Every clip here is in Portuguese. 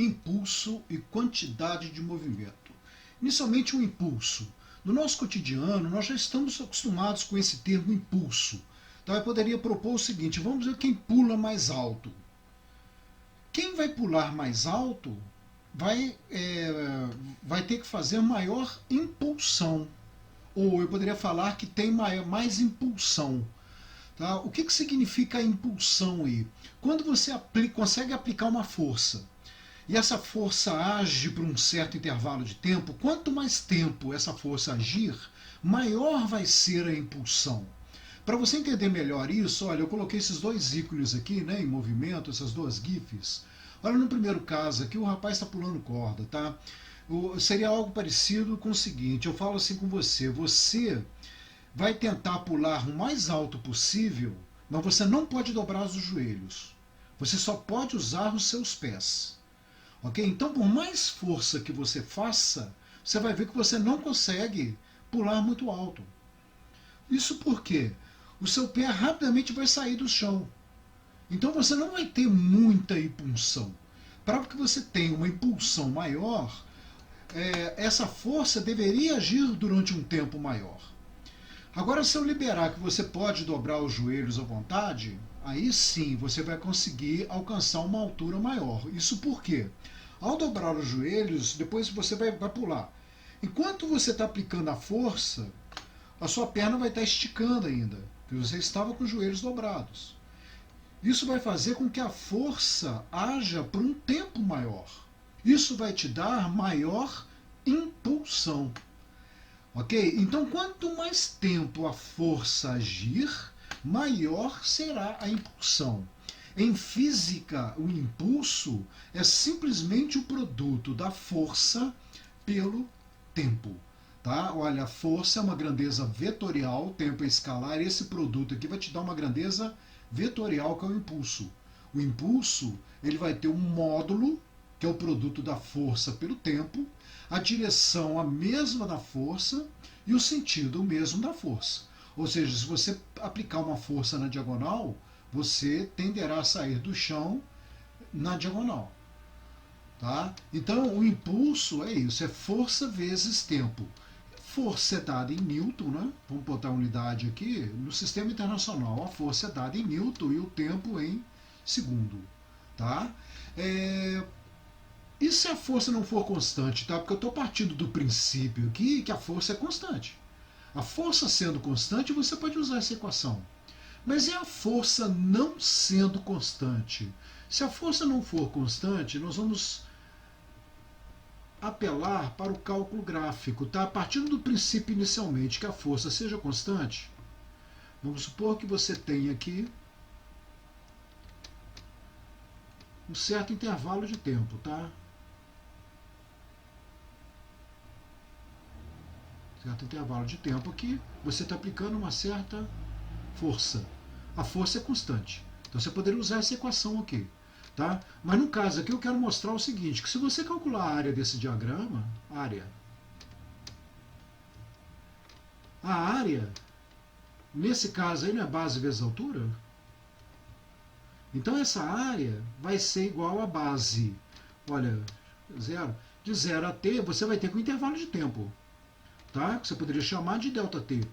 impulso e quantidade de movimento. Inicialmente, um impulso. No nosso cotidiano, nós já estamos acostumados com esse termo impulso. Então, eu poderia propor o seguinte: vamos ver quem pula mais alto. Quem vai pular mais alto vai ter que fazer maior impulsão. Ou eu poderia falar que tem mais impulsão. Tá? O que significa a impulsão aí? Quando você consegue aplicar uma força e essa força age por um certo intervalo de tempo, quanto mais tempo essa força agir, maior vai ser a impulsão. Para você entender melhor isso, olha, eu coloquei esses dois ícones aqui, né, em movimento, essas duas GIFs. Olha, no primeiro caso aqui, o rapaz está pulando corda, tá? Seria algo parecido com o seguinte: eu falo assim com você vai tentar pular o mais alto possível, mas você não pode dobrar os joelhos. Você só pode usar os seus pés. Ok? Então, por mais força que você faça, você vai ver que você não consegue pular muito alto. Isso porque o seu pé rapidamente vai sair do chão. Então você não vai ter muita impulsão. Para que você tenha uma impulsão maior, essa força deveria agir durante um tempo maior. Agora, se eu liberar que você pode dobrar os joelhos à vontade, aí sim você vai conseguir alcançar uma altura maior. Isso porque, ao dobrar os joelhos, depois você vai pular. Enquanto você está aplicando a força, a sua perna vai estar esticando ainda, porque você estava com os joelhos dobrados. Isso vai fazer com que a força haja por um tempo maior. Isso vai te dar maior impulsão. Ok? Então, quanto mais tempo a força agir, maior será a impulsão. Em física, o impulso é simplesmente o produto da força pelo tempo. Tá? Olha, a força é uma grandeza vetorial, o tempo é escalar, esse produto aqui vai te dar uma grandeza vetorial, que é o impulso. O impulso ele vai ter um módulo, que é o produto da força pelo tempo, a direção a mesma da força e o sentido o mesmo da força. Ou seja, se você aplicar uma força na diagonal, você tenderá a sair do chão na diagonal. Tá? Então, o impulso é isso, é força vezes tempo. Força é dada em Newton, né? Vamos botar a unidade aqui. No sistema internacional, a força é dada em Newton e o tempo em segundo. Tá? E se a força não for constante, tá? Porque eu estou partindo do princípio aqui que a força é constante. A força sendo constante, você pode usar essa equação. Mas e a força não sendo constante? Se a força não for constante, nós vamos apelar para o cálculo gráfico, tá? Partindo do princípio inicialmente que a força seja constante, vamos supor que você tenha aqui um certo intervalo de tempo, tá? Certo intervalo de tempo aqui, você está aplicando uma certa força. A força é constante. Então você poderia usar essa equação aqui. Tá? Mas no caso aqui eu quero mostrar o seguinte, que se você calcular a área desse diagrama, a área, nesse caso aí não é base vezes altura? Então essa área vai ser igual a base, olha, de 0 a t, você vai ter com intervalo de tempo, tá? Que você poderia chamar de ΔT.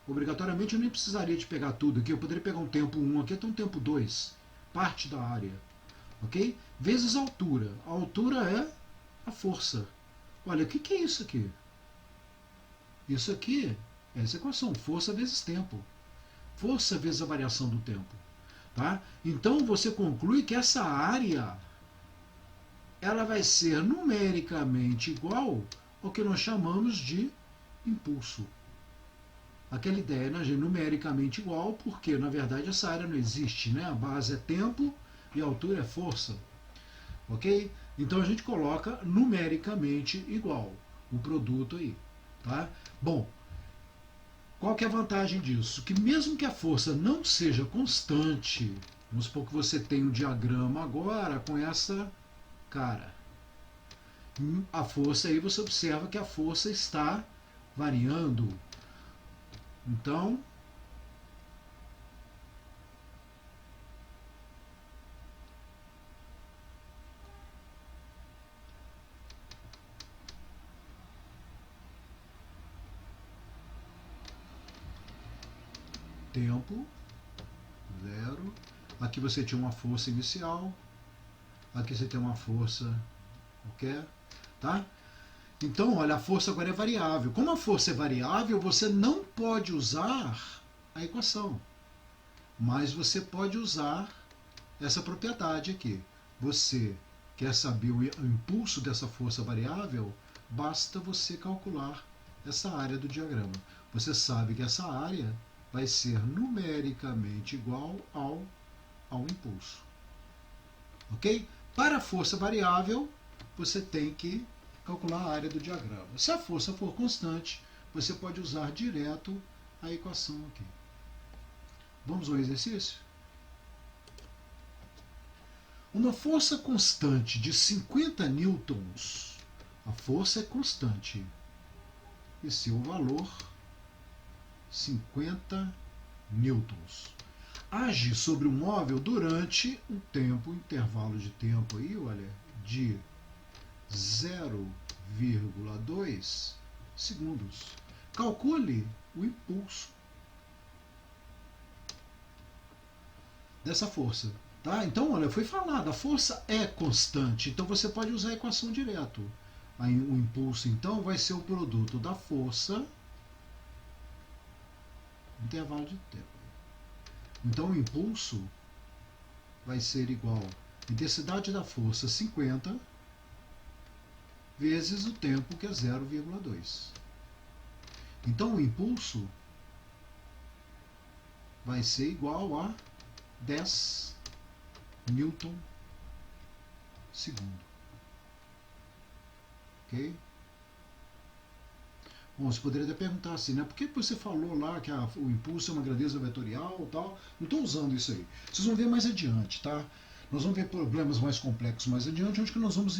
Obrigatoriamente eu nem precisaria de pegar tudo aqui, eu poderia pegar um tempo 1 aqui até um tempo 2, parte da área, ok? Vezes a altura. A altura é a força. Olha, o que é isso aqui? Isso aqui é essa equação, força vezes tempo. Força vezes a variação do tempo. Tá? Então você conclui que essa área ela vai ser numericamente igual ao que nós chamamos de impulso. Aquela ideia, né, numericamente igual, porque na verdade essa área não existe, né? A base é tempo e a altura é força. Ok? Então a gente coloca numericamente igual o produto aí. Tá? Bom, qual que é a vantagem disso? Que mesmo que a força não seja constante, vamos supor que você tem um diagrama agora com essa cara. A força aí você observa que a força está variando. Então, tempo, 0. Aqui você tinha uma força inicial, aqui você tem uma força qualquer, tá? Então, olha, a força agora é variável. Como a força é variável, você não pode usar a equação, mas você pode usar essa propriedade aqui. Você quer saber o impulso dessa força variável? Basta você calcular essa área do diagrama. Você sabe que essa área vai ser numericamente igual ao impulso. Ok? Para a força variável, você tem que calcular a área do diagrama. Se a força for constante, você pode usar direto a equação aqui. Vamos ao exercício? Uma força constante de 50 newtons, a força é constante, e seu valor 50 newtons. Age sobre o móvel durante um intervalo de tempo aí, olha, de 0,2 segundos. Calcule o impulso dessa força. Tá? Então, olha, foi falado, a força é constante, então você pode usar a equação direto. Aí, o impulso, então, vai ser o produto da força, intervalo de tempo. Então, o impulso vai ser igual à intensidade da força 50 vezes o tempo, que é 0,2. Então, o impulso vai ser igual a 10 newton segundo. Ok? Bom, você poderia até perguntar assim, né? Por que você falou lá que o impulso é uma grandeza vetorial e tal? Não estou usando isso aí. Vocês vão ver mais adiante, tá? Nós vamos ver problemas mais complexos mais adiante, onde que nós vamos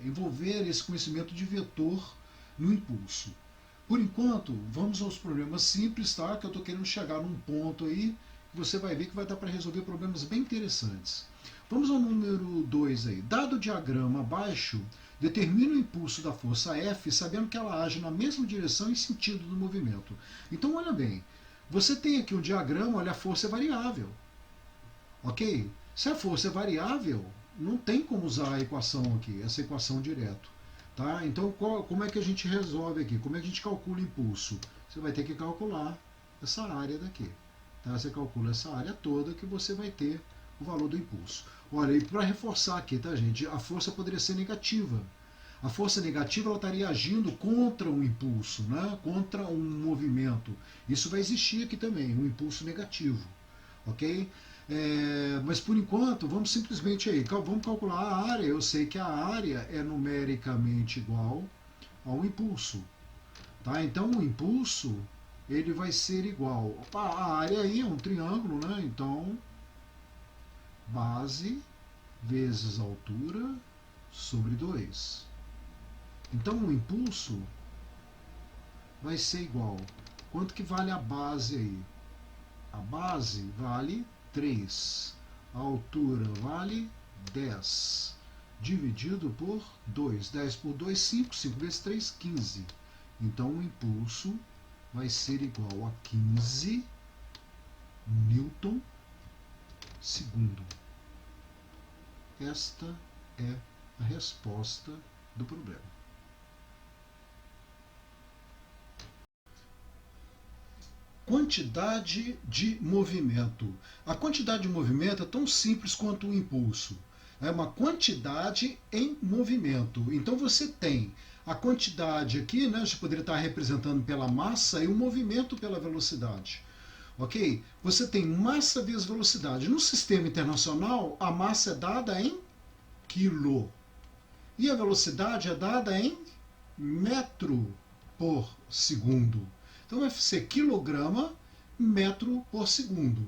envolver esse conhecimento de vetor no impulso. Por enquanto, vamos aos problemas simples, tá? Que eu estou querendo chegar num ponto aí, que você vai ver que vai dar para resolver problemas bem interessantes. Vamos ao número 2 aí. Dado o diagrama abaixo, determina o impulso da força F, sabendo que ela age na mesma direção e sentido do movimento. Então, olha bem, você tem aqui um diagrama, olha, a força é variável. Ok? Se a força é variável, não tem como usar a equação aqui, essa equação direto. Tá? Então, como é que a gente resolve aqui? Como é que a gente calcula o impulso? Você vai ter que calcular essa área daqui. Tá? Você calcula essa área toda que você vai ter o valor do impulso. Olha, e para reforçar aqui, tá, gente? A força poderia ser negativa. A força negativa ela estaria agindo contra um impulso, né? Contra um movimento. Isso vai existir aqui também, um impulso negativo. Ok? Mas por enquanto, vamos simplesmente aí, vamos calcular a área. Eu sei que a área é numericamente igual ao impulso. Tá? Então o impulso ele vai ser igual. A área aí é um triângulo, né? Então, base vezes altura sobre 2. Então o impulso vai ser igual. Quanto que vale a base aí? A base vale 3. A altura vale 10. Dividido por 2. 10 por 2, 5. 5 vezes 3, 15. Então o impulso vai ser igual a 15 newton segundo. Esta é a resposta do problema. Quantidade de movimento. A quantidade de movimento é tão simples quanto o impulso. É uma quantidade em movimento. Então você tem a quantidade aqui, né, a gente poderia estar representando pela massa e o movimento pela velocidade. Ok? Você tem massa vezes velocidade. No sistema internacional, a massa é dada em quilo. E a velocidade é dada em metro por segundo. Então vai ser quilograma metro por segundo.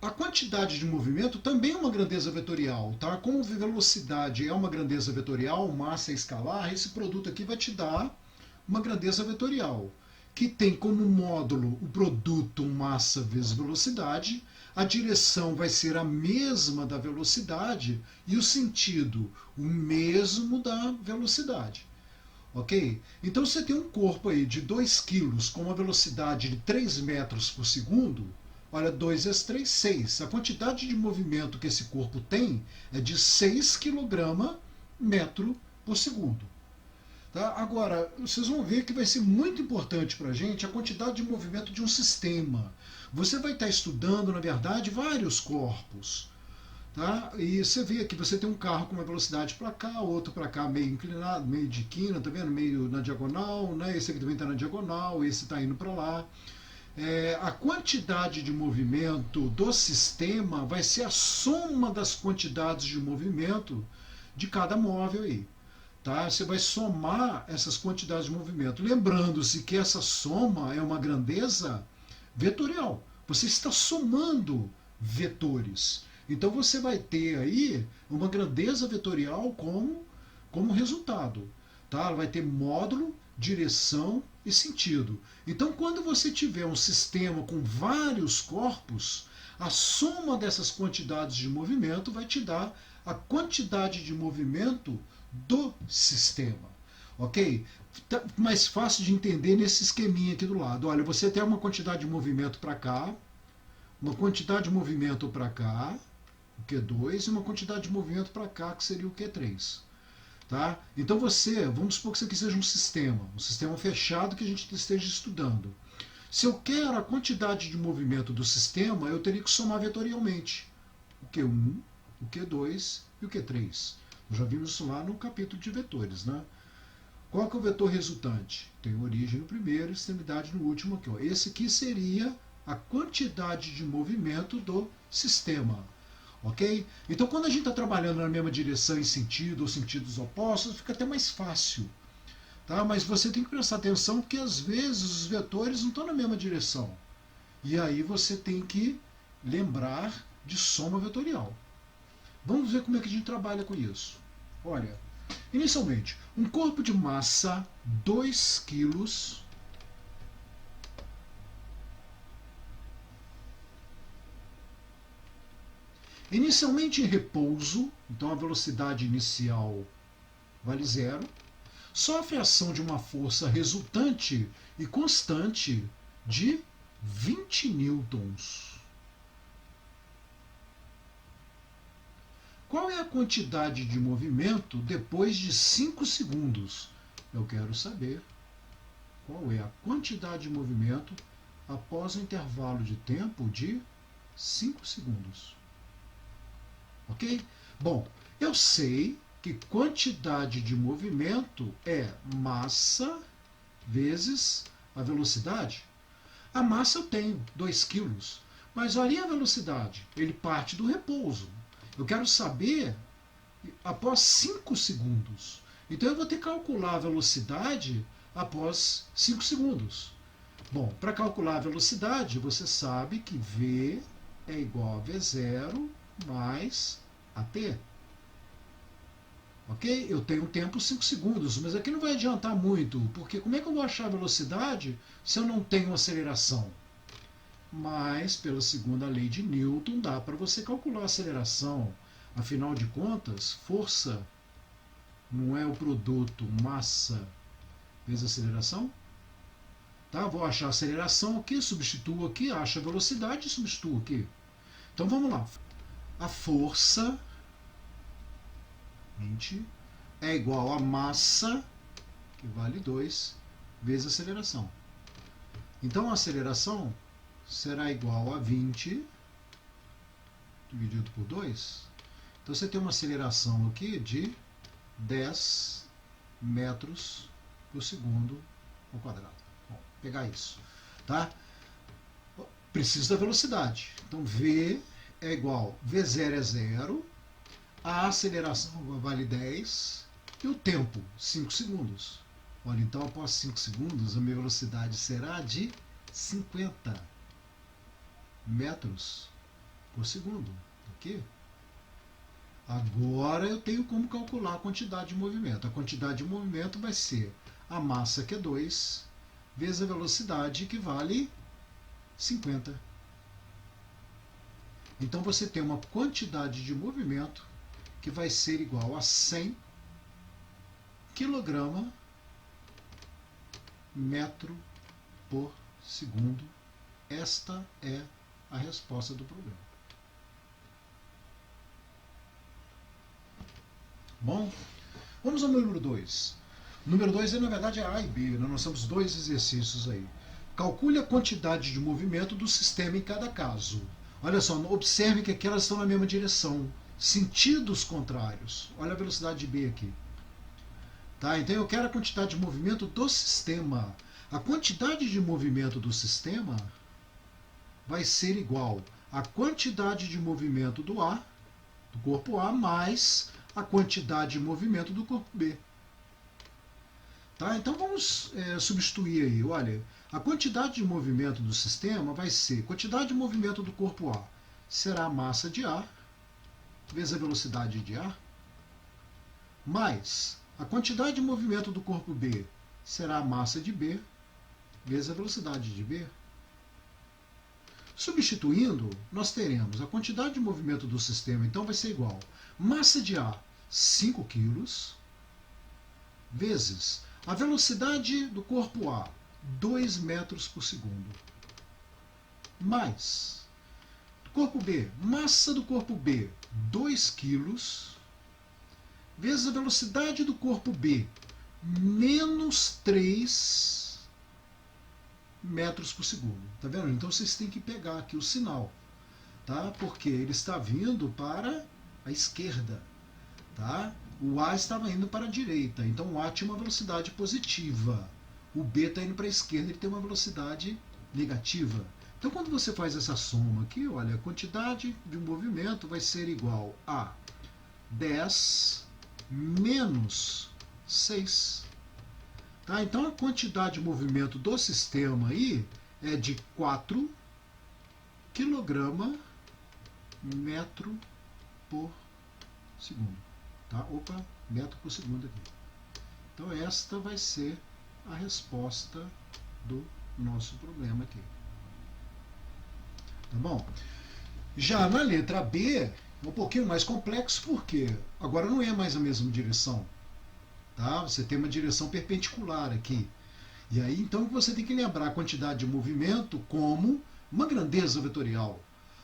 A quantidade de movimento também é uma grandeza vetorial, tá? Como velocidade é uma grandeza vetorial, massa é escalar, esse produto aqui vai te dar uma grandeza vetorial, que tem como módulo o produto massa vezes velocidade, a direção vai ser a mesma da velocidade e o sentido o mesmo da velocidade. Ok? Então você tem um corpo aí de 2 quilos com uma velocidade de 3 metros por segundo. Olha, 2 vezes 3, 6. A quantidade de movimento que esse corpo tem é de 6 kg metro por segundo. Tá? Agora, vocês vão ver que vai ser muito importante para a gente a quantidade de movimento de um sistema. Você vai estar estudando, na verdade, vários corpos. Tá? E você vê que você tem um carro com uma velocidade para cá, outro para cá meio inclinado, meio de quina, tá vendo? Meio na diagonal, né? Esse aqui também está na diagonal, esse está indo para lá. A quantidade de movimento do sistema vai ser a soma das quantidades de movimento de cada móvel aí. Tá? Você vai somar essas quantidades de movimento. Lembrando-se que essa soma é uma grandeza vetorial. Você está somando vetores. Então você vai ter aí uma grandeza vetorial como resultado. Tá? Ela vai ter módulo, direção e sentido. Então quando você tiver um sistema com vários corpos, a soma dessas quantidades de movimento vai te dar a quantidade de movimento do sistema. Ok? Tá mais fácil de entender nesse esqueminha aqui do lado. Olha, você tem uma quantidade de movimento para cá, uma quantidade de movimento para cá, o Q2, e uma quantidade de movimento para cá, que seria o Q3. Tá? Então vamos supor que isso aqui seja um sistema fechado que a gente esteja estudando. Se eu quero a quantidade de movimento do sistema, eu teria que somar vetorialmente o Q1, o Q2 e o Q3. Nós já vimos isso lá no capítulo de vetores. Né? Qual que é o vetor resultante? Tem origem no primeiro e extremidade no último aqui. Ó. Esse aqui seria a quantidade de movimento do sistema. Ok? Então, quando a gente está trabalhando na mesma direção em sentido ou sentidos opostos, fica até mais fácil. Tá? Mas você tem que prestar atenção porque às vezes os vetores não estão na mesma direção. E aí você tem que lembrar de soma vetorial. Vamos ver como é que a gente trabalha com isso. Olha, inicialmente, um corpo de massa 2 quilos inicialmente em repouso, então a velocidade inicial vale zero, sofre a ação de uma força resultante e constante de 20 newtons. Qual é a quantidade de movimento depois de 5 segundos? Eu quero saber qual é a quantidade de movimento após o intervalo de tempo de 5 segundos. Ok? Bom, eu sei que quantidade de movimento é massa vezes a velocidade. A massa eu tenho, 2 quilos. Mas olha a velocidade, ele parte do repouso. Eu quero saber após 5 segundos. Então eu vou ter que calcular a velocidade após 5 segundos. Bom, para calcular a velocidade, você sabe que V é igual a V0 mais AT. Ok? Eu tenho um tempo 5 segundos, mas aqui não vai adiantar muito, porque como é que eu vou achar a velocidade se eu não tenho aceleração? Mas, pela segunda lei de Newton, dá para você calcular a aceleração. Afinal de contas, força não é o produto massa vezes aceleração? Tá? Vou achar a aceleração aqui, substituo aqui, acho a velocidade e substituo aqui. Então vamos lá. A força é igual a massa, que vale 2, vezes a aceleração. Então a aceleração será igual a 20 dividido por 2. Então você tem uma aceleração aqui de 10 metros por segundo ao quadrado. Bom, vou pegar isso. Tá? Preciso da velocidade. Então V é igual, V0 é 0, a aceleração vale 10 e o tempo, 5 segundos. Olha, então após 5 segundos a minha velocidade será de 50 metros por segundo. Aqui. Agora eu tenho como calcular a quantidade de movimento. A quantidade de movimento vai ser a massa, que é 2, vezes a velocidade, que vale 50. Então você tem uma quantidade de movimento que vai ser igual a 100 kg metro por segundo. Esta é a resposta do problema. Bom, vamos ao número 2. O número 2 na verdade, é A e B. Né? Nós temos dois exercícios aí. Calcule a quantidade de movimento do sistema em cada caso. Olha só, observe que aqui elas estão na mesma direção. Sentidos contrários. Olha a velocidade de B aqui. Tá? Então eu quero a quantidade de movimento do sistema. A quantidade de movimento do sistema vai ser igual à quantidade de movimento do A, do corpo A, mais a quantidade de movimento do corpo B. Tá? Então vamos substituir aí. Olha, a quantidade de movimento do sistema vai ser quantidade de movimento do corpo A será a massa de A vezes a velocidade de A, mais a quantidade de movimento do corpo B será a massa de B vezes a velocidade de B. Substituindo, nós teremos a quantidade de movimento do sistema, então vai ser igual massa de A, 5 kg, vezes a velocidade do corpo A, 2 metros por segundo, mais do corpo B, massa do corpo B, 2 kg, vezes a velocidade do corpo B, menos 3 metros por segundo. Tá vendo? Então vocês têm que pegar aqui o sinal, tá? Porque ele está vindo para a esquerda, tá? O A estava indo para a direita, então o A tinha uma velocidade positiva. O B está indo para a esquerda, ele tem uma velocidade negativa. Então quando você faz essa soma aqui, olha, a quantidade de movimento vai ser igual a 10 menos 6. Tá? Então a quantidade de movimento do sistema aí é de 4 kg metro por segundo. Tá? Opa, metro por segundo aqui. Então esta vai ser a resposta do nosso problema aqui. Tá bom? Já na letra B é um pouquinho mais complexo, porque agora não é mais a mesma direção. Tá? Você tem uma direção perpendicular aqui. E aí então você tem que lembrar a quantidade de movimento como uma grandeza vetorial.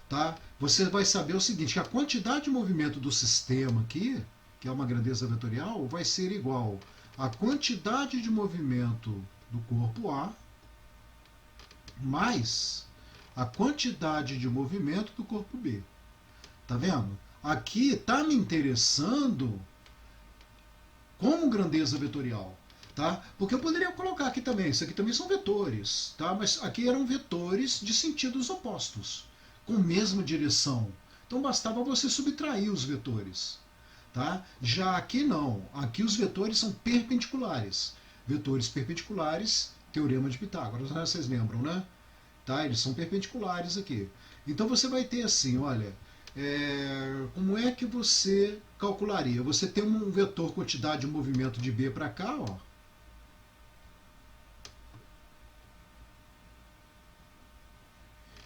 Tá? Você vai saber o seguinte, que a quantidade de movimento do sistema aqui, que é uma grandeza vetorial, vai ser igual à quantidade de movimento do corpo A mais a quantidade de movimento do corpo B. Tá vendo? Aqui está me interessando como grandeza vetorial, tá? Porque eu poderia colocar aqui também, isso aqui também são vetores, tá? Mas aqui eram vetores de sentidos opostos, com mesma direção. Então bastava você subtrair os vetores, tá? Já aqui não, aqui os vetores são perpendiculares. Vetores perpendiculares, teorema de Pitágoras, né? Vocês lembram, né? Tá? Eles são perpendiculares aqui. Então você vai ter assim, olha, como é que você calcularia? Você tem um vetor quantidade de movimento de B para cá, ó.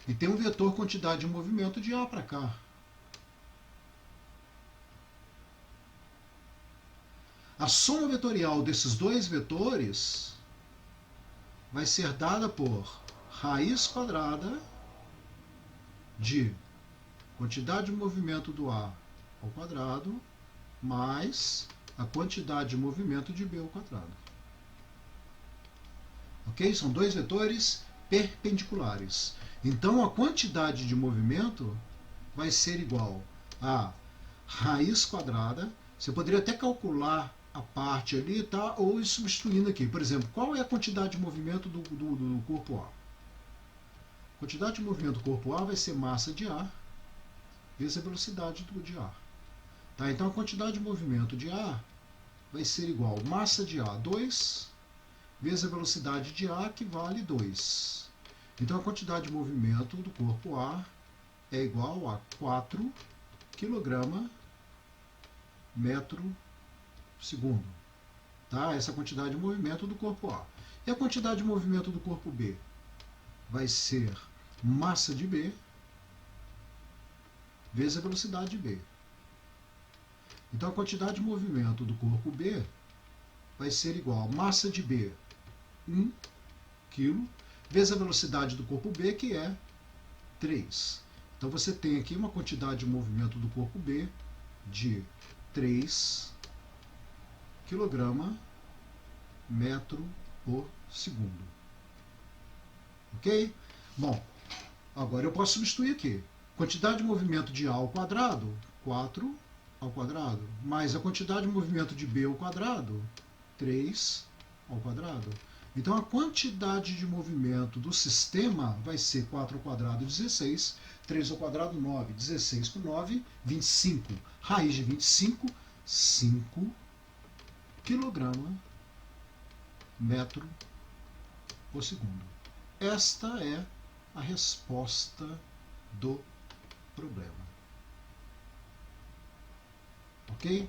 E tem um vetor quantidade de movimento de A para cá. A soma vetorial desses dois vetores vai ser dada por raiz quadrada de quantidade de movimento do A ao quadrado mais a quantidade de movimento de B ao quadrado. Ok? São dois vetores perpendiculares. Então a quantidade de movimento vai ser igual a raiz quadrada. Você poderia até calcular a parte ali, tá? Ou ir substituindo aqui. Por exemplo, qual é a quantidade de movimento do corpo A? A quantidade de movimento do corpo A vai ser massa de A vezes a velocidade de A. Tá? Então a quantidade de movimento de A vai ser igual a massa de A, 2, vezes a velocidade de A, que vale 2. Então a quantidade de movimento do corpo A é igual a 4 kg metro por segundo. Tá? Essa quantidade de movimento do corpo A. E a quantidade de movimento do corpo B vai ser massa de B vezes a velocidade de B. Então a quantidade de movimento do corpo B vai ser igual a massa de B, 1 kg, vezes a velocidade do corpo B, que é 3. Então você tem aqui uma quantidade de movimento do corpo B de 3 kg metro por segundo. Ok? Bom, agora eu posso substituir aqui. Quantidade de movimento de A ao quadrado, 4 ao quadrado, mais a quantidade de movimento de B ao quadrado, 3 ao quadrado. Então a quantidade de movimento do sistema vai ser 4 ao quadrado, 16, 3 ao quadrado, 9, 16 com 9, 25. Raiz de 25, 5 kg metro por segundo. Esta é a resposta do problema. Ok?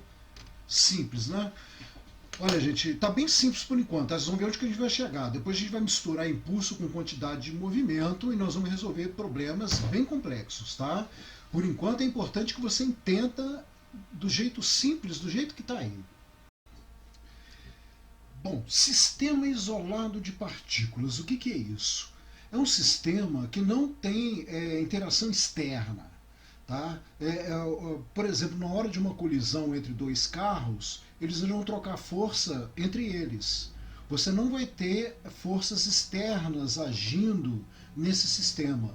Simples, né? Olha, gente, tá bem simples por enquanto. Vocês vão ver onde que a gente vai chegar. Depois a gente vai misturar impulso com quantidade de movimento e nós vamos resolver problemas bem complexos, tá? Por enquanto é importante que você entenda do jeito simples, do jeito que está aí. Bom, sistema isolado de partículas. O que é isso? É um sistema que não tem interação externa. Tá? Por exemplo, na hora de uma colisão entre dois carros, eles vão trocar força entre eles. Você não vai ter forças externas agindo nesse sistema.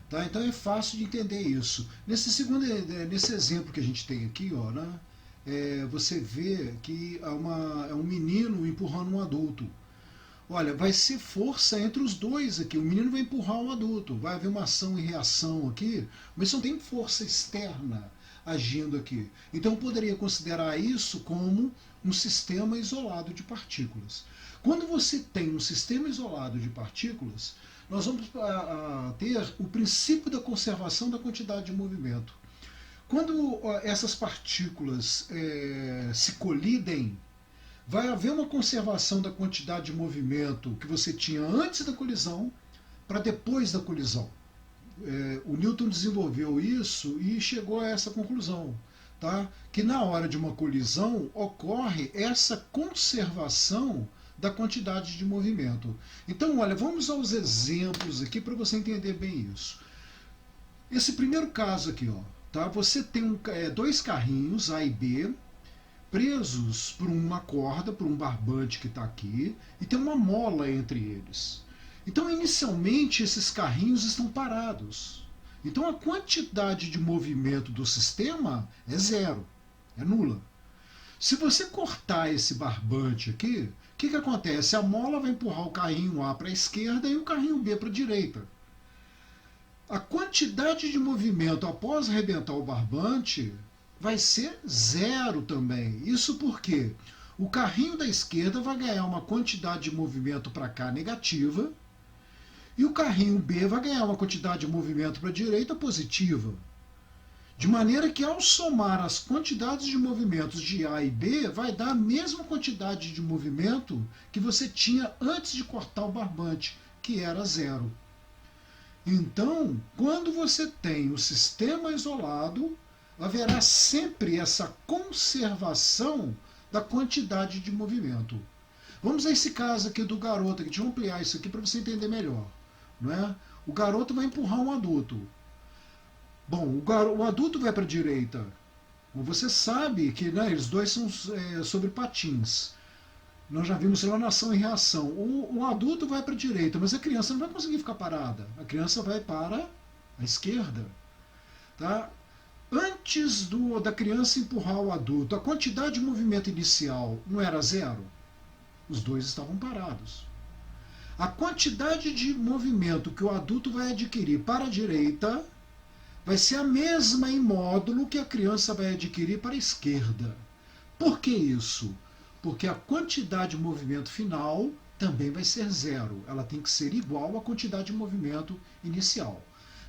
Tá? Então é fácil de entender isso. Nesse exemplo que a gente tem aqui, ó, né? Você vê que é um menino empurrando um adulto. Olha, vai ser força entre os dois aqui. O menino vai empurrar o adulto. Vai haver uma ação e reação aqui, mas não tem força externa agindo aqui. Então eu poderia considerar isso como um sistema isolado de partículas. Quando você tem um sistema isolado de partículas, nós vamos ter o princípio da conservação da quantidade de movimento. Quando essas partículas se colidem, vai haver uma conservação da quantidade de movimento que você tinha antes da colisão para depois da colisão. O Newton desenvolveu isso e chegou a essa conclusão, tá? Que na hora de uma colisão ocorre essa conservação da quantidade de movimento. Então, olha, vamos aos exemplos aqui para você entender bem isso. Esse primeiro caso aqui, ó, tá? Você tem dois carrinhos, A e B, presos por uma corda, por um barbante que está aqui, e tem uma mola entre eles. Então, inicialmente, esses carrinhos estão parados. Então, a quantidade de movimento do sistema é zero, é nula. Se você cortar esse barbante aqui, o que acontece? A mola vai empurrar o carrinho A para a esquerda e o carrinho B para a direita. A quantidade de movimento após arrebentar o barbante vai ser zero também. Isso porque o carrinho da esquerda vai ganhar uma quantidade de movimento para cá negativa e o carrinho B vai ganhar uma quantidade de movimento para a direita positiva. De maneira que ao somar as quantidades de movimentos de A e B, vai dar a mesma quantidade de movimento que você tinha antes de cortar o barbante, que era zero. Então, quando você tem o sistema isolado, haverá sempre essa conservação da quantidade de movimento. Vamos a esse caso aqui do garoto, aqui. Deixa eu ampliar isso aqui para você entender melhor. Não é? O garoto vai empurrar um adulto. Bom, o adulto vai para a direita. Você sabe que, né, eles dois são sobre patins. Nós já vimos lá na ação e reação. O adulto vai para a direita, mas a criança não vai conseguir ficar parada. A criança vai para a esquerda. Tá? Antes da criança empurrar o adulto, a quantidade de movimento inicial não era zero? Os dois estavam parados. A quantidade de movimento que o adulto vai adquirir para a direita vai ser a mesma em módulo que a criança vai adquirir para a esquerda. Por que isso? Porque a quantidade de movimento final também vai ser zero. Ela tem que ser igual à quantidade de movimento inicial.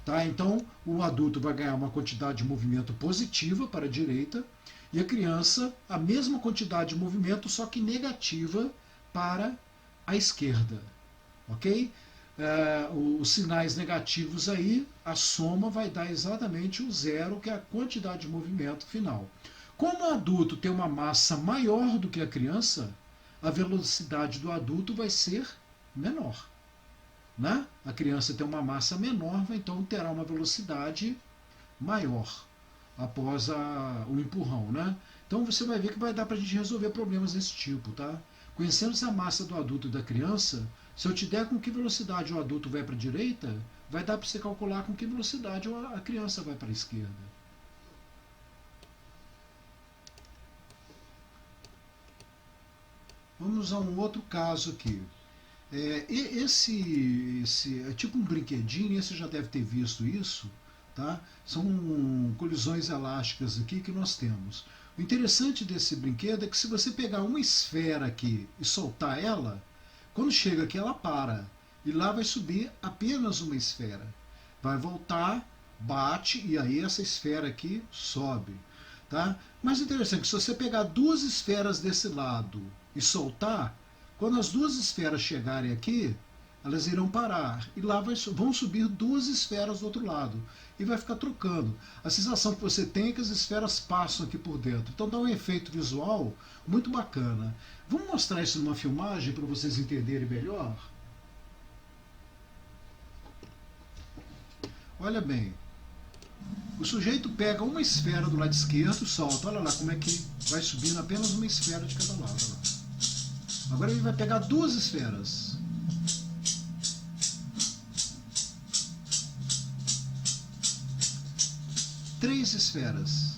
Tá? Então, o adulto vai ganhar uma quantidade de movimento positiva para a direita e a criança a mesma quantidade de movimento, só que negativa para a esquerda. Ok? Os sinais negativos aí, a soma vai dar exatamente o zero, que é a quantidade de movimento final. Como o adulto tem uma massa maior do que a criança, a velocidade do adulto vai ser menor. né? A criança tem uma massa menor, então terá uma velocidade maior após o empurrão, né? Então você vai ver que vai dar para a gente resolver problemas desse tipo, tá? Conhecendo a massa do adulto e da criança, se eu te der com que velocidade o adulto vai para a direita, vai dar para você calcular com que velocidade a criança vai para a esquerda. Vamos a um outro caso aqui. Esse é tipo um brinquedinho, você já deve ter visto isso, tá? São colisões elásticas aqui que nós temos. O interessante desse brinquedo é que se você pegar uma esfera aqui e soltar ela, quando chega aqui ela para. E lá vai subir apenas uma esfera. Vai voltar, bate e aí essa esfera aqui sobe. Tá? Mas interessante, se você pegar duas esferas desse lado e soltar, quando as duas esferas chegarem aqui, elas irão parar. E lá vão subir duas esferas do outro lado. E vai ficar trocando. A sensação que você tem é que as esferas passam aqui por dentro. Então dá um efeito visual muito bacana. Vamos mostrar isso numa filmagem para vocês entenderem melhor? Olha bem. O sujeito pega uma esfera do lado esquerdo e solta. Olha lá como é que vai subindo apenas uma esfera de cada lado. Olha lá. Agora ele vai pegar duas esferas. Três esferas.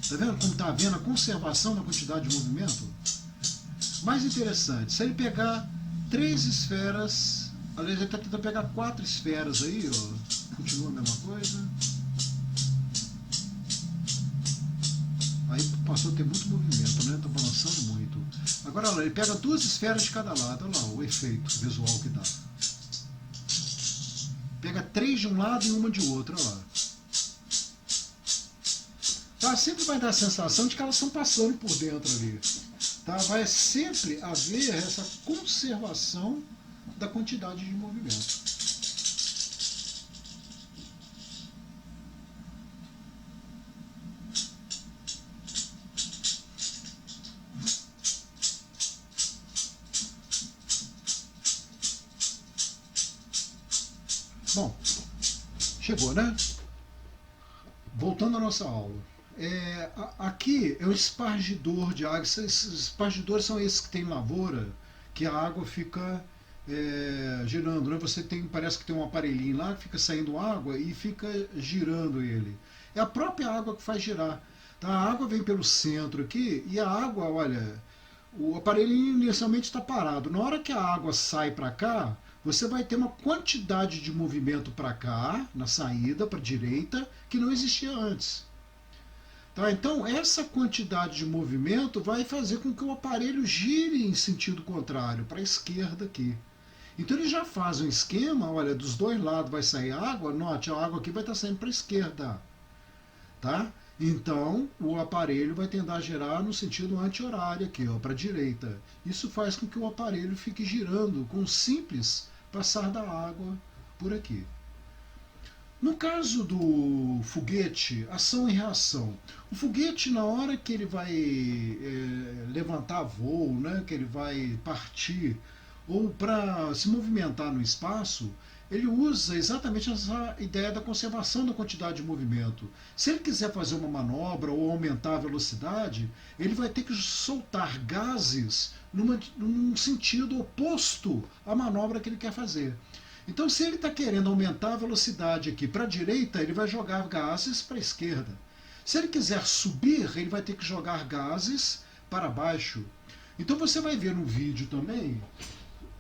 Tá vendo como está havendo a conservação da quantidade de movimento? Mais interessante, se ele pegar três esferas, aliás, ele está tentando pegar quatro esferas aí, ó, continua a mesma coisa. Aí passou a ter muito movimento, né? Está balançando muito. Agora, olha lá, ele pega duas esferas de cada lado, olha lá o efeito visual que dá. Pega três de um lado e uma de outro, olha lá. Tá? Sempre vai dar a sensação de que elas estão passando por dentro ali. Tá? Vai sempre haver essa conservação da quantidade de movimento. Bom, chegou, né? Voltando à nossa aula. Aqui é o espargidor de água. Esses espargidores são esses que tem lavoura, que a água fica girando, né? Você tem, parece que tem um aparelhinho lá que fica saindo água e fica girando ele. É a própria água que faz girar. Tá? A água vem pelo centro aqui e a água, olha, o aparelhinho inicialmente está parado. Na hora que a água sai para cá, você vai ter uma quantidade de movimento para cá, na saída, para a direita, que não existia antes. Tá? Então, essa quantidade de movimento vai fazer com que o aparelho gire em sentido contrário, para a esquerda aqui. Então, ele já faz um esquema, olha, dos dois lados vai sair água, note, a água aqui vai estar saindo para a esquerda. Tá? Então, o aparelho vai tender a girar no sentido anti-horário aqui, para a direita. Isso faz com que o aparelho fique girando com um simples passar da água por aqui. No caso do foguete, ação e reação. O foguete, na hora que ele vai levantar voo, né, que ele vai partir, ou para se movimentar no espaço, ele usa exatamente essa ideia da conservação da quantidade de movimento. Se ele quiser fazer uma manobra ou aumentar a velocidade, ele vai ter que soltar gases num sentido oposto à manobra que ele quer fazer. Então, se ele está querendo aumentar a velocidade aqui para a direita, ele vai jogar gases para a esquerda. Se ele quiser subir, ele vai ter que jogar gases para baixo. Então, você vai ver no vídeo também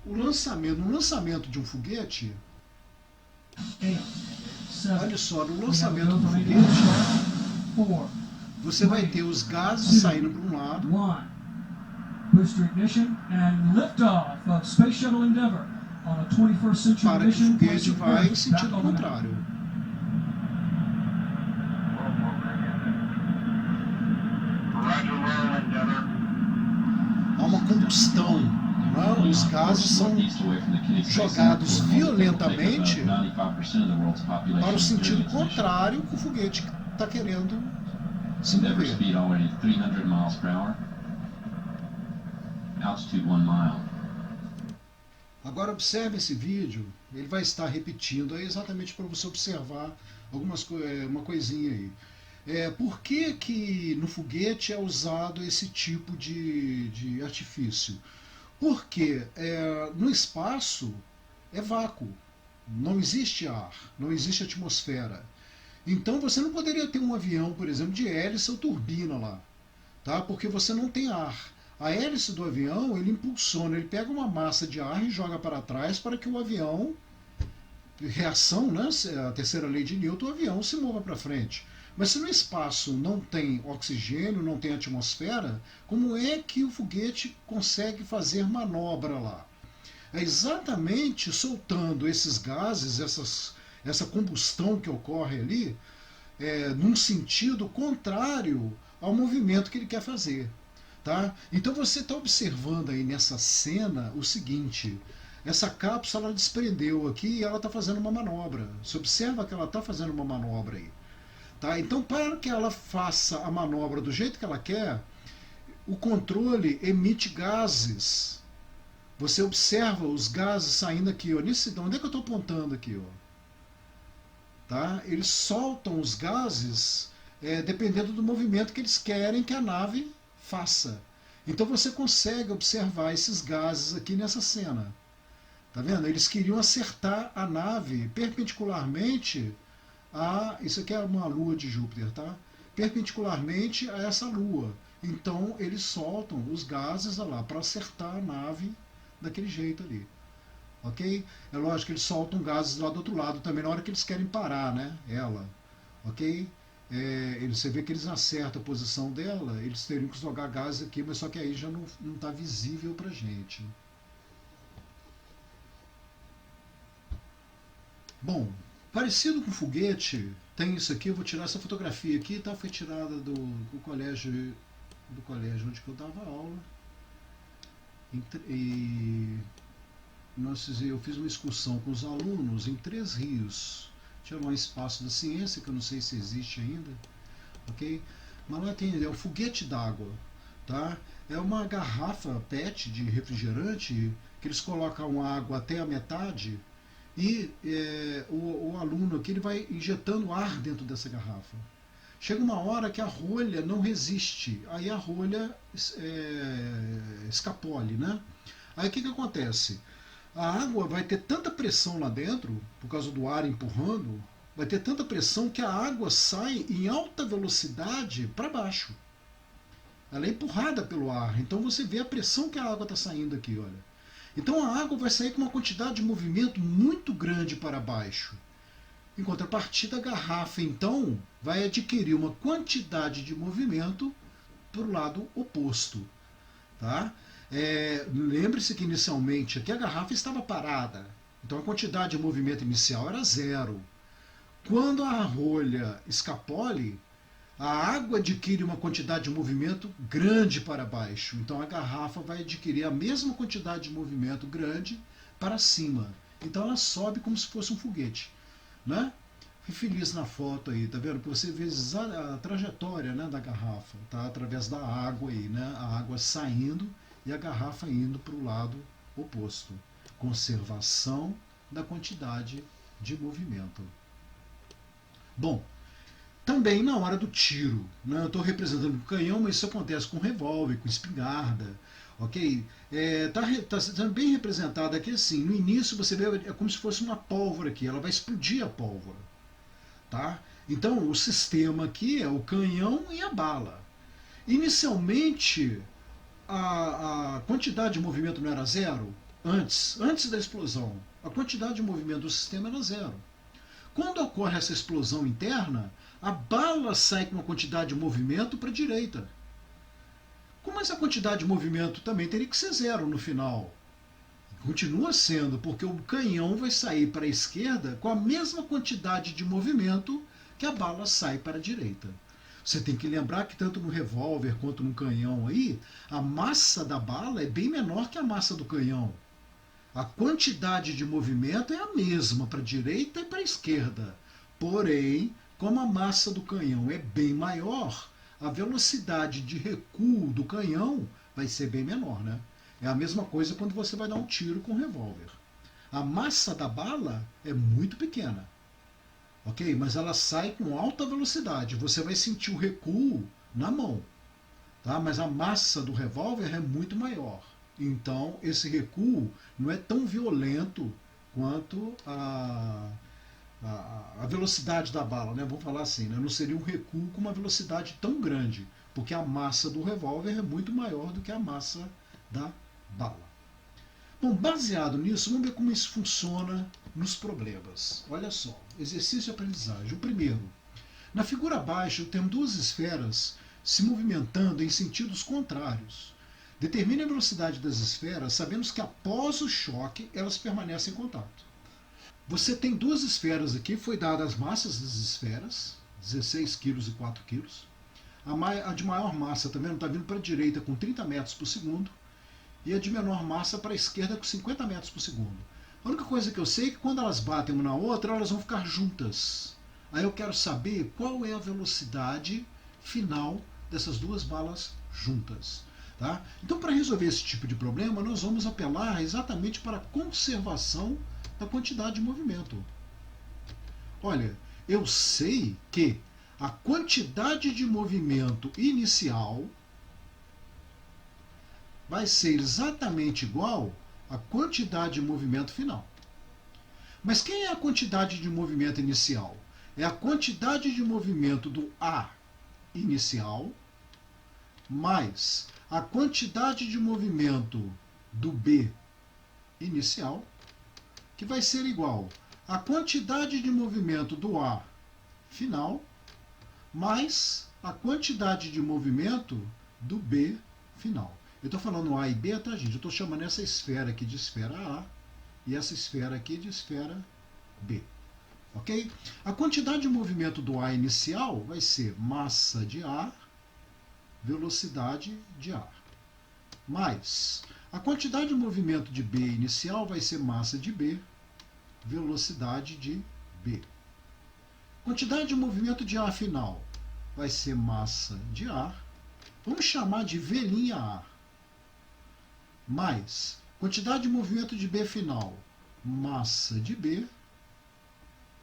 no lançamento de um foguete. Olha só, no lançamento do foguete, você vai ter os gases saindo para um lado. Booster ignition and liftoff of Space Shuttle Endeavour on a 21st century para que o mission. foguete vai em sentido contrário. Há uma combustão, não? Os gases são jogados violentamente para o sentido contrário que o foguete está querendo se mover. altitude 1 mile. Agora observe esse vídeo, ele vai estar repetindo aí exatamente para você observar uma coisinha aí. Por que que no foguete é usado esse tipo de artifício? Porque no espaço é vácuo, não existe ar, não existe atmosfera. Então você não poderia ter um avião, por exemplo, de hélice ou turbina lá, tá? Porque você não tem ar. A hélice do avião, ele impulsiona, ele pega uma massa de ar e joga para trás para que o avião, reação, né? A terceira lei de Newton, o avião se mova para frente. Mas se no espaço não tem oxigênio, não tem atmosfera, como é que o foguete consegue fazer manobra lá? É exatamente soltando esses gases, essa combustão que ocorre ali, num sentido contrário ao movimento que ele quer fazer. Tá? Então você está observando aí nessa cena o seguinte: essa cápsula ela desprendeu aqui e ela está fazendo uma manobra. Você observa que ela está fazendo uma manobra aí. Tá? Então, para que ela faça a manobra do jeito que ela quer, o controle emite gases. Você observa os gases saindo aqui, ó. Onde é que eu estou apontando aqui? Ó? Tá? Eles soltam os gases dependendo do movimento que eles querem que a nave faça. Então você consegue observar esses gases aqui nessa cena. Tá vendo? Eles queriam acertar a nave perpendicularmente a... Isso aqui é uma lua de Júpiter, tá? Perpendicularmente a essa lua. Então eles soltam os gases lá para acertar a nave daquele jeito ali. Ok? É lógico que eles soltam gases lá do outro lado também na hora que eles querem parar, né? Ela. Ok? Você vê que eles acertam a posição dela, eles teriam que jogar gases aqui, mas só que aí já não está visível pra gente. Bom, parecido com foguete, tem isso aqui, eu vou tirar essa fotografia aqui, tá? Foi tirada do colégio onde eu dava aula. Eu fiz uma excursão com os alunos em 3 rios. Tinha lá um espaço da ciência, que eu não sei se existe ainda, ok? Mas lá tem um foguete d'água, tá? É uma garrafa PET de refrigerante que eles colocam água até a metade e o aluno aqui ele vai injetando ar dentro dessa garrafa. Chega uma hora que a rolha não resiste, aí a rolha escapole, né? Aí o que acontece? A água vai ter tanta pressão lá dentro, por causa do ar empurrando, vai ter tanta pressão que a água sai em alta velocidade para baixo. Ela é empurrada pelo ar, então você vê a pressão que a água está saindo aqui, olha. Então a água vai sair com uma quantidade de movimento muito grande para baixo. Em contrapartida, a garrafa, então, vai adquirir uma quantidade de movimento para o lado oposto. Tá? Lembre-se que inicialmente aqui a garrafa estava parada, então a quantidade de movimento inicial era 0. Quando a rolha escapole, a água adquire uma quantidade de movimento grande para baixo, então a garrafa vai adquirir a mesma quantidade de movimento grande para cima. Então ela sobe como se fosse um foguete, né? Fui feliz na foto aí, tá vendo? Que você vê a trajetória, né, da garrafa, tá? Através da água aí, né? A água saindo e a garrafa indo para o lado oposto. Conservação da quantidade de movimento. Bom, também na hora do tiro, né? Eu estou representando o canhão, mas isso acontece com revólver, com espingarda, ok? Tá sendo bem representado aqui assim. No início você vê como se fosse uma pólvora aqui, ela vai explodir a pólvora. Tá? Então o sistema aqui é o canhão e a bala. Inicialmente a quantidade de movimento não era 0? Antes da explosão, a quantidade de movimento do sistema era 0. Quando ocorre essa explosão interna, a bala sai com uma quantidade de movimento para a direita. Como essa quantidade de movimento também teria que ser 0 no final. Continua sendo, porque o canhão vai sair para a esquerda com a mesma quantidade de movimento que a bala sai para a direita. Você tem que lembrar que tanto no revólver quanto no canhão aí, a massa da bala é bem menor que a massa do canhão. A quantidade de movimento é a mesma para a direita e para a esquerda. Porém, como a massa do canhão é bem maior, a velocidade de recuo do canhão vai ser bem menor, né? É a mesma coisa quando você vai dar um tiro com um revólver. A massa da bala é muito pequena, ok? Mas ela sai com alta velocidade. Você vai sentir o recuo na mão, tá? Mas a massa do revólver é muito maior. Então, esse recuo não é tão violento quanto a velocidade da bala, né? Vamos falar assim, né? Não seria um recuo com uma velocidade tão grande, porque a massa do revólver é muito maior do que a massa da bala. Bom, baseado nisso, vamos ver como isso funciona nos problemas. Olha só, exercício de aprendizagem. O primeiro, na figura abaixo, eu tenho duas esferas se movimentando em sentidos contrários. Determine a velocidade das esferas, sabendo que após o choque elas permanecem em contato. Você tem duas esferas aqui, foi dada as massas das esferas, 16 kg e 4 kg. A de maior massa também está vindo para a direita com 30 metros por segundo e a de menor massa para a esquerda com 50 metros por segundo. A única coisa que eu sei é que quando elas batem uma na outra, elas vão ficar juntas. Aí eu quero saber qual é a velocidade final dessas duas balas juntas. Tá? Então, para resolver esse tipo de problema, nós vamos apelar exatamente para a conservação da quantidade de movimento. Olha, eu sei que a quantidade de movimento inicial vai ser exatamente igual à quantidade de movimento final. Mas quem é a quantidade de movimento inicial? É a quantidade de movimento do A inicial mais a quantidade de movimento do B inicial, que vai ser igual à quantidade de movimento do A final mais a quantidade de movimento do B final. Eu estou falando A e B, tá, gente? Eu estou chamando essa esfera aqui de esfera A e essa esfera aqui de esfera B. Ok? A quantidade de movimento do A inicial vai ser massa de ar, velocidade de ar. Mais a quantidade de movimento de B inicial vai ser massa de B, velocidade de B. Quantidade de movimento de ar final vai ser massa de ar. Vamos chamar de V'A. Mais quantidade de movimento de B final, massa de B,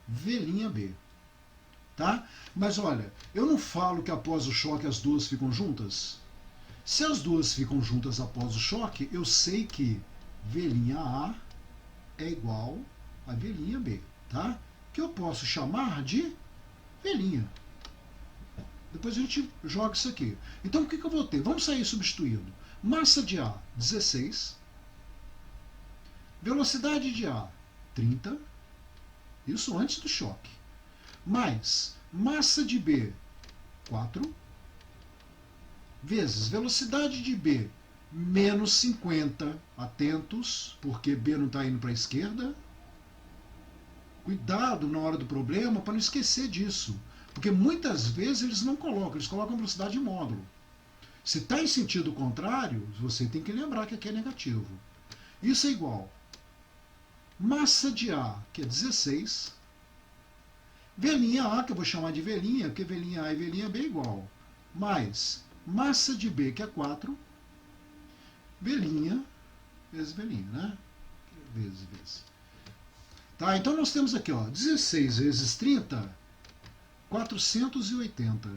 V'B. Tá? Mas olha, eu não falo que após o choque as duas ficam juntas. Se as duas ficam juntas após o choque, eu sei que V'A é igual a V'B, tá? Que eu posso chamar de V'. Depois a gente joga isso aqui. Então o que eu vou ter? Vamos sair substituindo. Massa de A, 16. Velocidade de A, 30. Isso antes do choque. Mais massa de B, 4. Vezes velocidade de B, menos 50. Atentos, porque B não está indo para a esquerda. Cuidado na hora do problema para não esquecer disso. Porque muitas vezes eles não colocam, eles colocam velocidade de módulo. Se está em sentido contrário, você tem que lembrar que aqui é negativo. Isso é igual massa de A, que é 16, V'A, que eu vou chamar de V'A, porque V'A e V'B é igual, mais massa de B, que é 4, V'A vezes V'A, né? Vezes. Tá, então nós temos aqui, ó, 16 vezes 30, 480.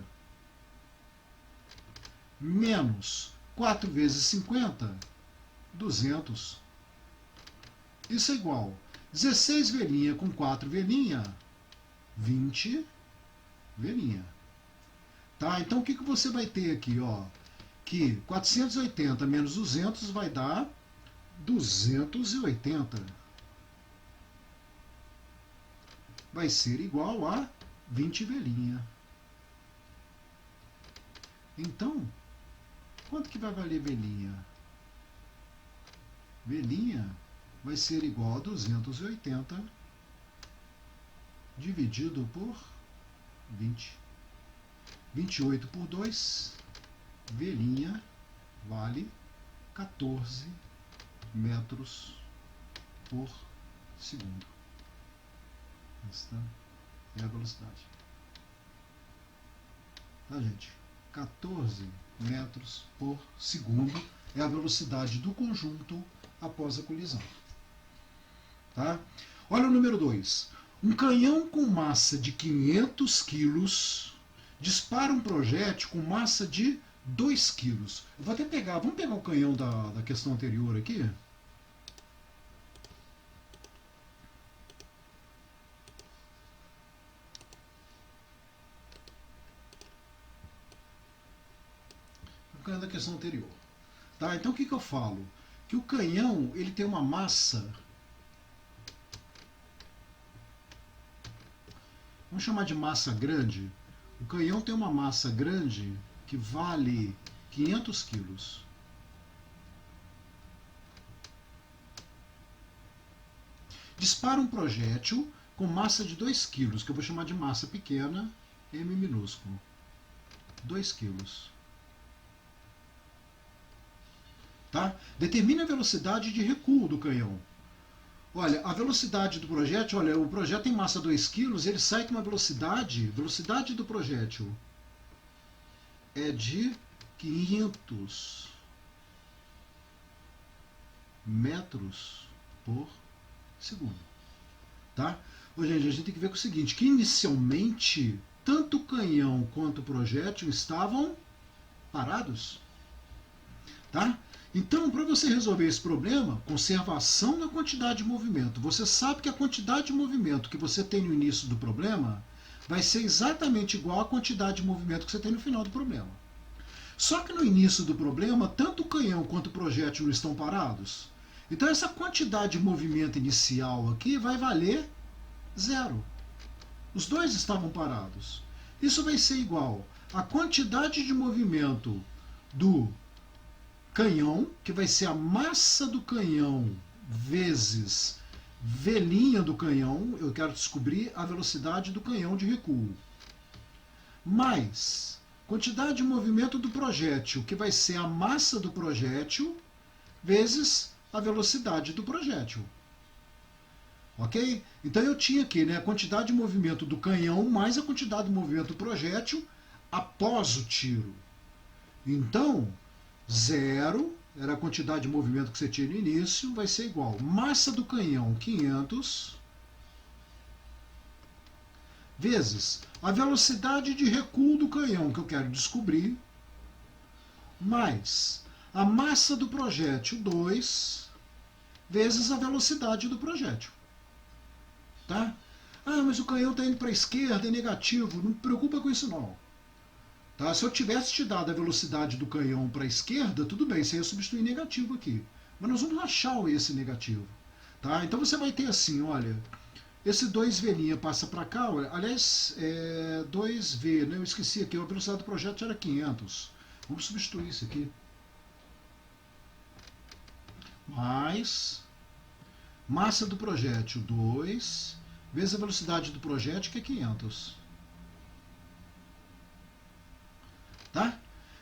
Menos 4 vezes 50, 200. Isso é igual 16 V'A com 4 V'A, 20 V'A. Tá? Então o que você vai ter aqui? Ó? Que 480 menos 200 vai dar 280. Vai ser igual a 20 V'A. Então, quanto que vai valer V'A? V'A vai ser igual a 280 dividido por 20. 28 por 2, V'A vale 14 metros por segundo. Esta é a velocidade. Tá, gente? 14 metros por segundo é a velocidade do conjunto após a colisão. Tá? Olha o número 2. Um canhão com massa de 500 quilos dispara um projétil com massa de 2 quilos. Eu vou até pegar, vamos pegar o canhão da questão anterior aqui. O canhão da questão anterior. Tá? Então o que eu falo? Que o canhão ele tem uma massa, vamos chamar de massa grande. O canhão tem uma massa grande que vale 500 quilos. Dispara um projétil com massa de 2 quilos, que eu vou chamar de massa pequena, m minúsculo. 2 quilos. Tá? Determine a velocidade de recuo do canhão. Olha, a velocidade do projétil, olha, o projétil tem massa 2 kg, ele sai com uma velocidade do projétil é de 500 metros por segundo. Tá? Hoje a gente tem que ver com o seguinte, que inicialmente tanto o canhão quanto o projétil estavam parados. Tá? Então, para você resolver esse problema, conservação da quantidade de movimento. Você sabe que a quantidade de movimento que você tem no início do problema vai ser exatamente igual à quantidade de movimento que você tem no final do problema. Só que no início do problema, tanto o canhão quanto o projétil não estão parados. Então, essa quantidade de movimento inicial aqui vai valer 0. Os dois estavam parados. Isso vai ser igual à quantidade de movimento do canhão, que vai ser a massa do canhão vezes velinha do canhão. Eu quero descobrir a velocidade do canhão de recuo. Mais quantidade de movimento do projétil, que vai ser a massa do projétil vezes a velocidade do projétil. Ok? Então eu tinha aqui, né, a quantidade de movimento do canhão mais a quantidade de movimento do projétil após o tiro. Então, 0 era a quantidade de movimento que você tinha no início, vai ser igual massa do canhão 500 vezes a velocidade de recuo do canhão que eu quero descobrir, mais a massa do projétil 2 vezes a velocidade do projétil. Tá? Ah, mas o canhão está indo para a esquerda, é negativo. Não me preocupa com isso não. Tá? Se eu tivesse te dado a velocidade do canhão para a esquerda, tudo bem, você ia substituir negativo aqui. Mas nós vamos achar esse negativo. Tá? Então você vai ter assim, olha, esse 2V' passa para cá, olha, aliás, 2V, né? Eu esqueci aqui, a velocidade do projeto era 500. Vamos substituir isso aqui. Mais massa do projétil 2 vezes a velocidade do projétil, que é 500. Tá?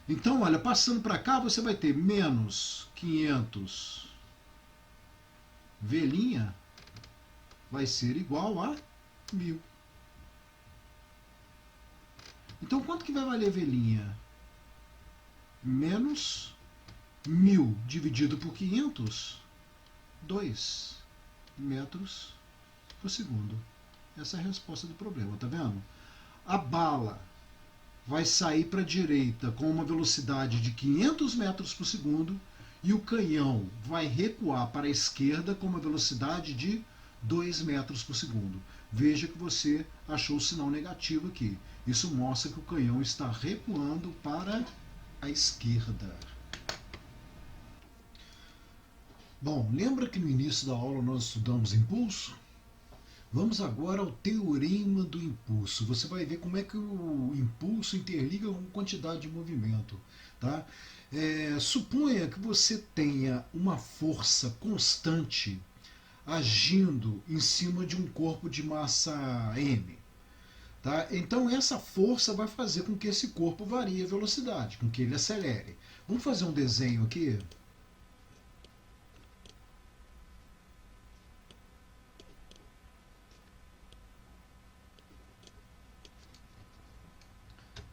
Então, olha, passando para cá, você vai ter menos 500 velinha vai ser igual a 1000. Então, quanto que vai valer velinha? Menos 1000 dividido por 500, 2 metros por segundo. Essa é a resposta do problema, tá vendo? A bala vai sair para a direita com uma velocidade de 500 metros por segundo e o canhão vai recuar para a esquerda com uma velocidade de 2 metros por segundo. Veja que você achou o sinal negativo aqui. Isso mostra que o canhão está recuando para a esquerda. Bom, lembra que no início da aula nós estudamos impulso? Vamos agora ao teorema do impulso. Você vai ver como é que o impulso interliga com quantidade de movimento. Tá? Suponha que você tenha uma força constante agindo em cima de um corpo de massa m. Tá? Então essa força vai fazer com que esse corpo varie a velocidade, com que ele acelere. Vamos fazer um desenho aqui?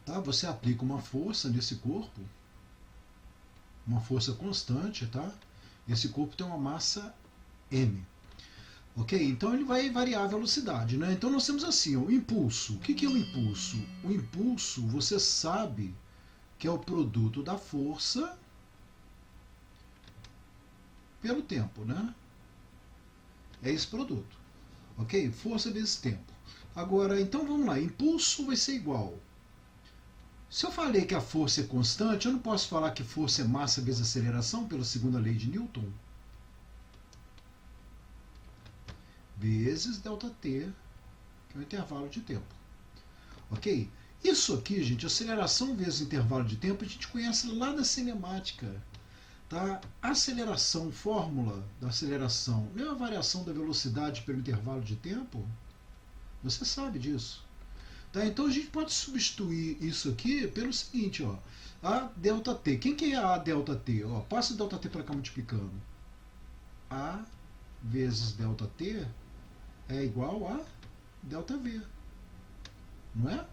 Tá? Você aplica uma força nesse corpo. uma força constante, tá? Esse corpo tem uma massa m. Ok? Então ele vai variar a velocidade, né? Então nós temos assim, o impulso. O que é o impulso? O impulso, você sabe que é o produto da força pelo tempo, né? É esse produto. Ok? Força vezes tempo. Agora, então vamos lá. Impulso vai ser igual. Se eu falei que a força é constante, eu não posso falar que força é massa vezes aceleração pela segunda lei de Newton? Vezes ΔT, que é o intervalo de tempo. Ok? Isso aqui, gente, aceleração vezes intervalo de tempo, a gente conhece lá da cinemática. Tá? Aceleração, fórmula da aceleração, não é a variação da velocidade pelo intervalo de tempo? Você sabe disso. Tá? Então a gente pode substituir isso aqui pelo seguinte, ó, a ΔT. Quem que é a ΔT? Ó, passa o ΔT para cá multiplicando. A vezes ΔT é igual a ΔV. Não é?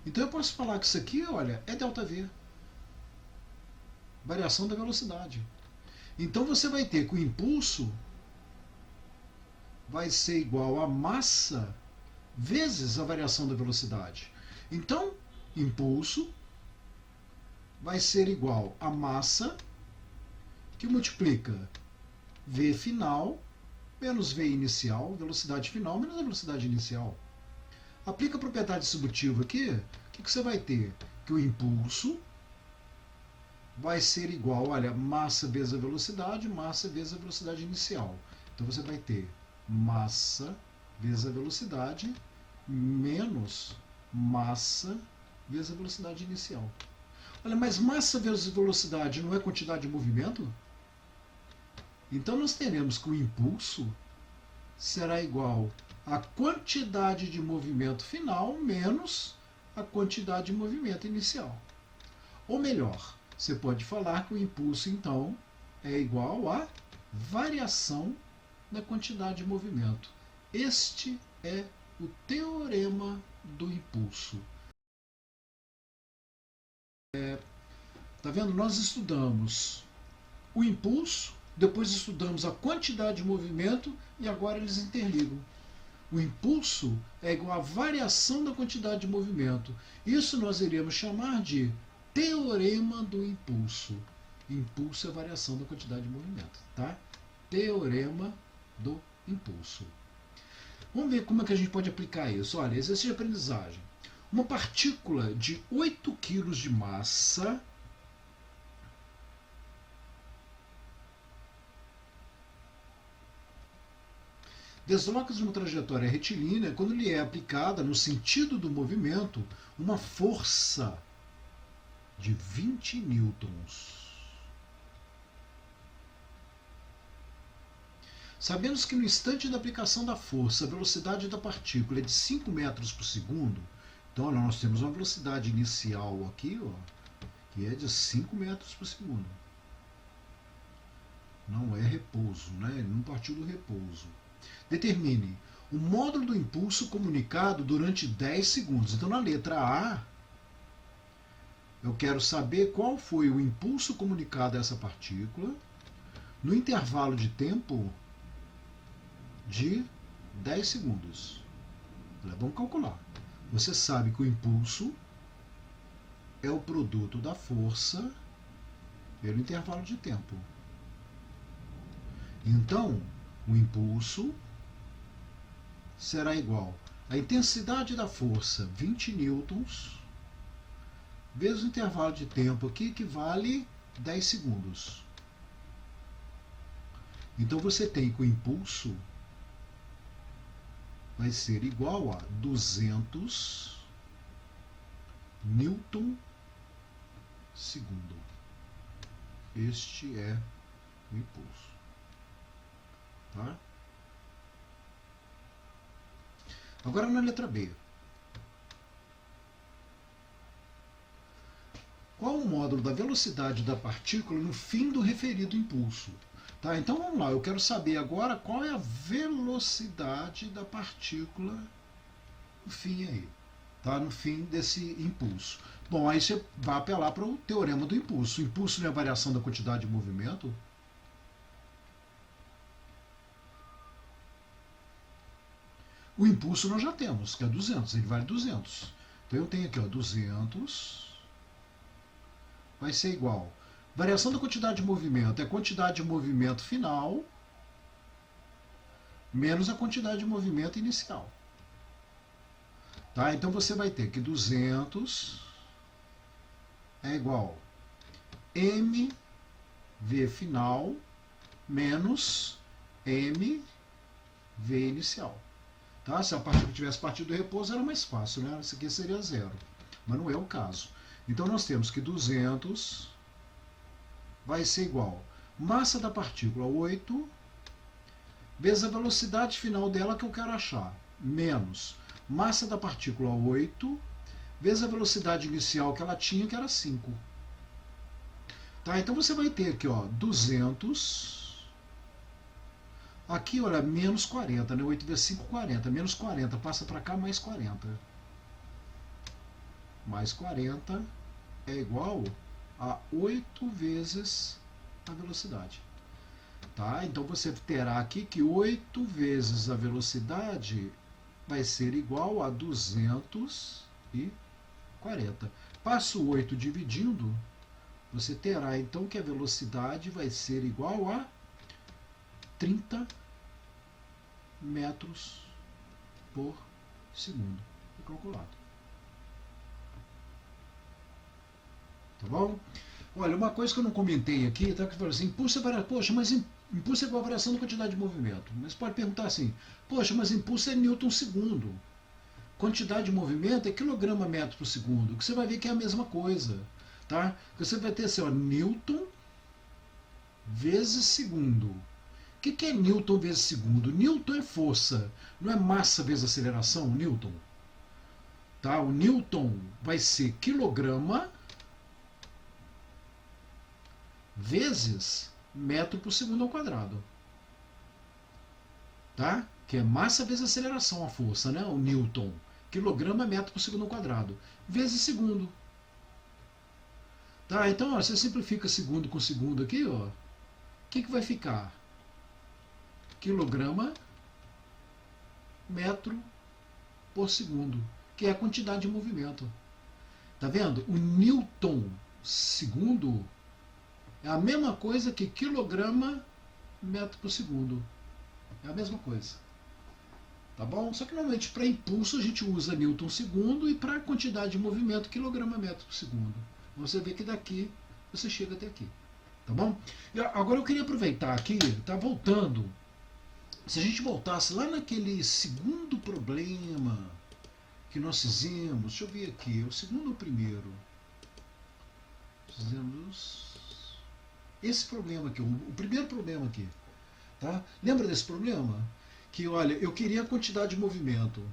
Então eu posso falar que isso aqui, olha, é ΔV. Variação da velocidade. Então você vai ter que o impulso vai ser igual a massa vezes a variação da velocidade. Então, impulso vai ser igual a massa que multiplica V final menos V inicial, velocidade final menos a velocidade inicial. Aplica a propriedade distributiva aqui, o que você vai ter? Que o impulso vai ser igual, olha, massa vezes a velocidade vezes a velocidade inicial. Então você vai ter massa vezes a velocidade menos massa vezes a velocidade inicial. Olha, mas massa vezes velocidade não é quantidade de movimento? Então nós teremos que o impulso será igual à quantidade de movimento final menos a quantidade de movimento inicial. Ou melhor, você pode falar que o impulso, então, é igual à variação da quantidade de movimento. Este é o teorema do impulso. Tá vendo? Nós estudamos o impulso, depois estudamos a quantidade de movimento e agora eles interligam. O impulso é igual à variação da quantidade de movimento. Isso nós iremos chamar de teorema do impulso. Impulso é a variação da quantidade de movimento, tá? Teorema do impulso. Vamos ver como é que a gente pode aplicar isso. Olha, exercício de aprendizagem. Uma partícula de 8 kg de massa desloca-se de uma trajetória retilínea quando lhe é aplicada, no sentido do movimento, uma força de 20 newtons. Sabemos que no instante da aplicação da força, a velocidade da partícula é de 5 metros por segundo. Então, olha, nós temos uma velocidade inicial aqui, ó, que é de 5 metros por segundo. Não é repouso, né? Ele não partiu do repouso. Determine o módulo do impulso comunicado durante 10 segundos. Então, na letra A, eu quero saber qual foi o impulso comunicado a essa partícula no intervalo de tempo de 10 segundos. Vamos calcular. Você sabe que o impulso é o produto da força pelo intervalo de tempo. Então, o impulso será igual à intensidade da força, 20 newtons, vezes o intervalo de tempo aqui, que vale 10 segundos. Então você tem que o impulso vai ser igual a 200 newton segundo. Este é o impulso. Tá? Agora na letra B. Qual o módulo da velocidade da partícula no fim do referido impulso? Tá, então vamos lá, eu quero saber agora qual é a velocidade da partícula no fim aí. tá, no fim desse impulso. Bom, aí você vai apelar para o teorema do impulso. O impulso não é a variação da quantidade de movimento? O impulso nós já temos, que é 200, ele vale 200. Então eu tenho aqui, ó, 200 vai ser igual. Variação da quantidade de movimento é a quantidade de movimento final menos a quantidade de movimento inicial. Tá? Então você vai ter que 200 é igual mv final menos mv inicial. Tá? Se a partícula tivesse partido do repouso era mais fácil, né? Isso aqui seria zero, mas não é o caso. Então nós temos que 200 vai ser igual massa da partícula 8 vezes a velocidade final dela que eu quero achar, menos massa da partícula 8 vezes a velocidade inicial que ela tinha, que era 5. Tá? Então você vai ter aqui, ó, 200. Aqui, olha, menos 40, né? 8 vezes 5, 40. Menos 40, passa para cá, mais 40. Mais 40 é igual a 8 vezes a velocidade. Tá? Então você terá aqui que 8 vezes a velocidade vai ser igual a 240. Passa o 8 dividindo, você terá então que a velocidade vai ser igual a 30 metros por segundo. Foi calculado. Tá bom? Olha, uma coisa que eu não comentei aqui, tá? Que eu falei assim, impulso é variação. Poxa, mas impulso é igual a variação da quantidade de movimento. Mas pode perguntar assim, poxa, mas impulso é Newton segundo. Quantidade de movimento é quilograma metro por segundo. Que você vai ver que é a mesma coisa. Tá? Você vai ter assim, ó, Newton vezes segundo. O que é Newton vezes segundo? Newton é força, não é massa vezes aceleração, Newton. Tá? O Newton vai ser quilograma vezes metro por segundo ao quadrado. Tá? Que é massa vezes aceleração, a força, né? O Newton. Quilograma metro por segundo ao quadrado. Vezes segundo. Tá? Então, ó, você simplifica segundo com segundo aqui, ó. O que vai ficar? Quilograma metro por segundo, que é a quantidade de movimento. Tá vendo? O Newton segundo é a mesma coisa que quilograma metro por segundo. É a mesma coisa. Tá bom? Só que normalmente para impulso a gente usa Newton segundo e para quantidade de movimento quilograma metro por segundo. Você vê que daqui você chega até aqui. Tá bom? E agora eu queria aproveitar aqui, tá voltando. Se a gente voltasse lá naquele segundo problema que nós fizemos, deixa eu ver aqui, o segundo ou o primeiro? Fizemos esse problema aqui, o primeiro problema aqui. Tá? Lembra desse problema? Que, olha, eu queria a quantidade de movimento.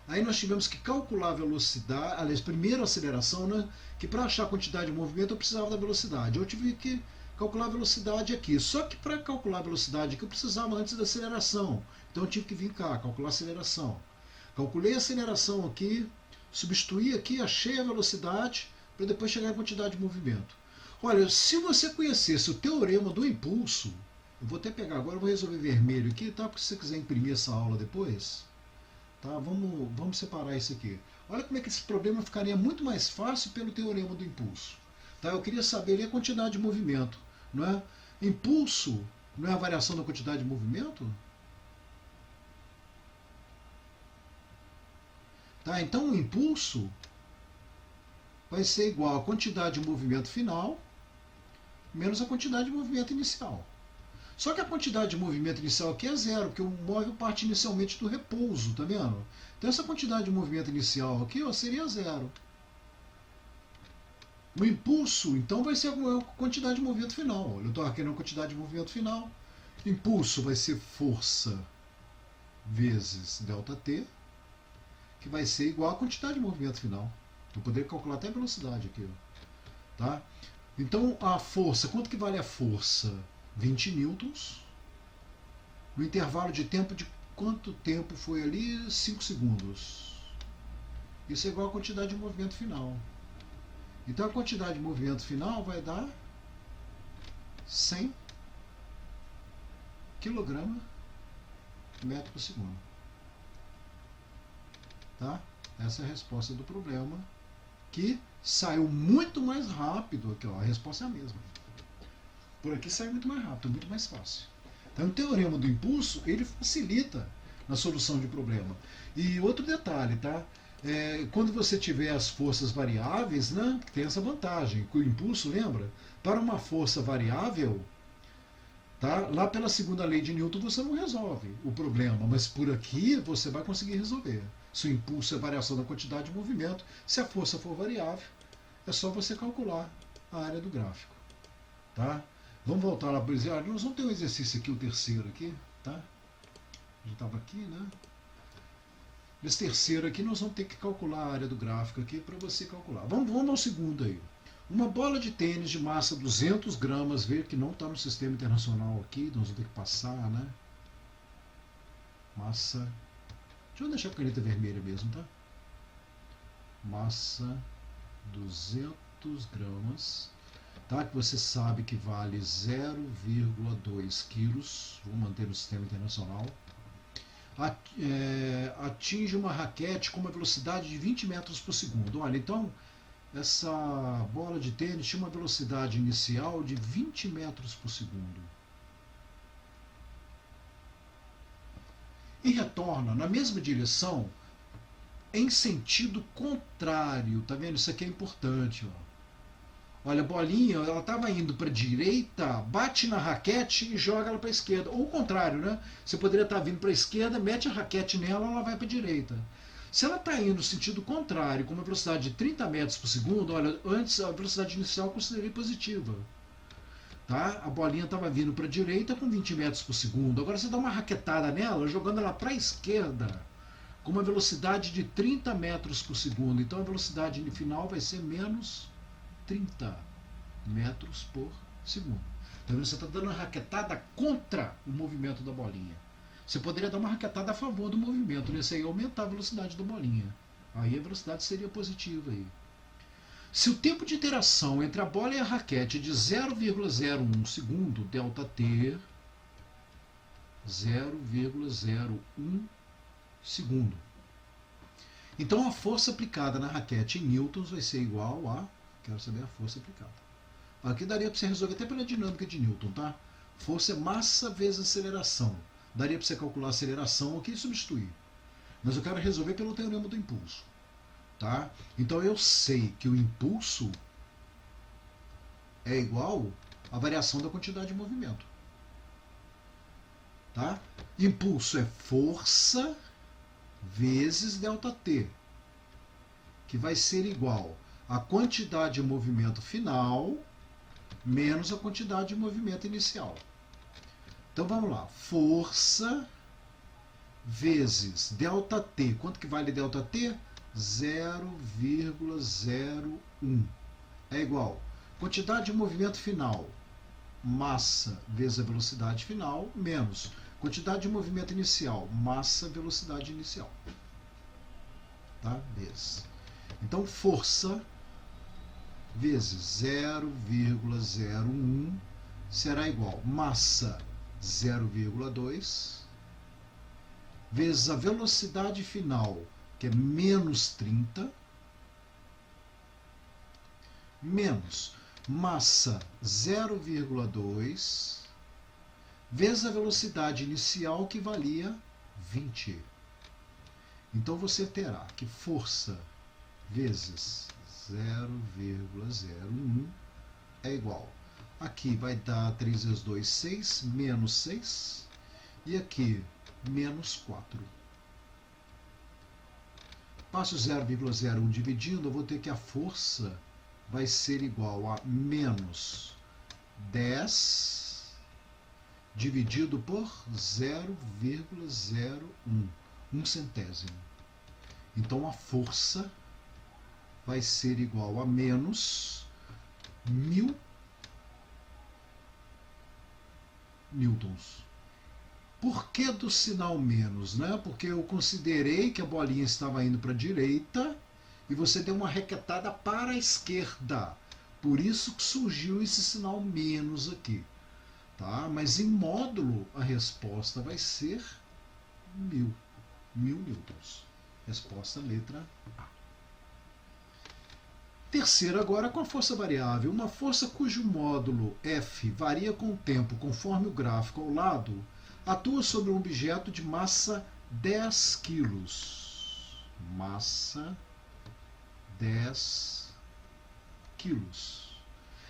Aí nós tivemos que calcular a velocidade, aliás, primeiro a aceleração, né? Que para achar a quantidade de movimento eu precisava da velocidade. Eu tive que calcular a velocidade aqui. Só que para calcular a velocidade aqui eu precisava antes da aceleração. Então eu tive que vir cá, calcular a aceleração. Calculei a aceleração aqui, substituí aqui, achei a velocidade, para depois chegar à quantidade de movimento. Olha, se você conhecesse o teorema do impulso, eu vou até pegar agora, eu vou resolver vermelho aqui, tá? Porque se você quiser imprimir essa aula depois, tá? Vamos separar isso aqui. Olha como é que esse problema ficaria muito mais fácil pelo teorema do impulso. Tá? Eu queria saber ali a quantidade de movimento. Não é? Impulso não é a variação da quantidade de movimento? Tá? Então o impulso vai ser igual à quantidade de movimento final menos a quantidade de movimento inicial. Só que a quantidade de movimento inicial aqui é zero, porque o móvel parte inicialmente do repouso, tá vendo? Então essa quantidade de movimento inicial aqui, ó, seria zero. O impulso, então, vai ser a quantidade de movimento final. Olha, eu estou aqui na quantidade de movimento final. Impulso vai ser força vezes ΔT, que vai ser igual à quantidade de movimento final. Eu poderia calcular até a velocidade aqui. Ó. Tá? Então, a força, quanto que vale a força? 20 newtons. No intervalo de tempo de quanto tempo foi ali? 5 segundos. Isso é igual a quantidade de movimento final. Então a quantidade de movimento final vai dar 100 kg metro por segundo. Tá? Essa é a resposta do problema, que saiu muito mais rápido. Aqui, ó, a resposta é a mesma. Por aqui sai muito mais rápido, muito mais fácil. Então o teorema do impulso, ele facilita na solução de problema. E outro detalhe, tá? Quando você tiver as forças variáveis, né, tem essa vantagem. O impulso, lembra? Para uma força variável, tá? Lá pela segunda lei de Newton você não resolve o problema, mas por aqui você vai conseguir resolver. Se o impulso é variação da quantidade de movimento, se a força for variável, é só você calcular a área do gráfico. Tá? Vamos voltar lá para o exercício. Nós vamos ter um exercício aqui, o terceiro aqui. Tá? Já estava aqui, né? Nesse terceiro aqui nós vamos ter que calcular a área do gráfico aqui para você calcular. Vamos ao segundo aí. Uma bola de tênis de massa 200 gramas, ver que não está no sistema internacional aqui, nós vamos ter que passar, né? Massa... Deixa eu deixar a caneta vermelha mesmo, tá? Massa 200 gramas, tá? Que você sabe que vale 0,2 quilos, vou manter no sistema internacional. Atinge uma raquete com uma velocidade de 20 metros por segundo. Olha, então, essa bola de tênis tinha uma velocidade inicial de 20 metros por segundo. E retorna na mesma direção em sentido contrário. Tá vendo? Isso aqui é importante. Ó. Olha, a bolinha, ela estava indo para a direita, bate na raquete e joga ela para a esquerda. Ou o contrário, né? Você poderia estar vindo para a esquerda, mete a raquete nela, ela vai para a direita. Se ela está indo no sentido contrário, com uma velocidade de 30 metros por segundo, olha, antes a velocidade inicial eu considerei positiva. Tá? A bolinha estava vindo para a direita com 20 metros por segundo. Agora você dá uma raquetada nela, jogando ela para a esquerda, com uma velocidade de 30 metros por segundo. Então a velocidade final vai ser menos 30 metros por segundo. Então você está dando uma raquetada contra o movimento da bolinha. Você poderia dar uma raquetada a favor do movimento, nesse aí aumentar a velocidade da bolinha. Aí a velocidade seria positiva aí. Se o tempo de interação entre a bola e a raquete é de 0,01 segundo, ΔT 0,01 segundo. Então a força aplicada na raquete em newtons vai ser igual a... Quero saber a força aplicada. Aqui daria para você resolver até pela dinâmica de Newton, tá? Força é massa vezes aceleração. Daria para você calcular a aceleração aqui e substituir. Mas eu quero resolver pelo teorema do impulso. Tá? Então eu sei que o impulso é igual à variação da quantidade de movimento. Tá? Impulso é força vezes ΔT, que vai ser igual à quantidade de movimento final menos a quantidade de movimento inicial. Então vamos lá. Força vezes ΔT. Quanto que vale ΔT? 0,01. É igual quantidade de movimento final, massa vezes a velocidade final, menos quantidade de movimento inicial, massa, velocidade inicial. Tá? Vezes. Então, força vezes 0,01 será igual massa 0,2 vezes a velocidade final, que é menos 30, menos massa 0,2 vezes a velocidade inicial, que valia 20. Então você terá que força vezes 0,01 é igual. Aqui vai dar 3 vezes 2, 6, menos 6, e aqui menos 4. Passo 0,01 dividindo, eu vou ter que a força vai ser igual a menos 10 dividido por 0,01, 1 centésimo. Então a força vai ser igual a menos 1000 newtons. Por que do sinal menos, né? Porque eu considerei que a bolinha estava indo para a direita e você deu uma requetada para a esquerda. Por isso que surgiu esse sinal menos aqui. Tá? Mas em módulo a resposta vai ser 1000 newtons. Resposta letra A. Terceiro agora com a força variável. Uma força cujo módulo F varia com o tempo conforme o gráfico ao lado, atua sobre um objeto de massa 10 kg. Massa 10 kg.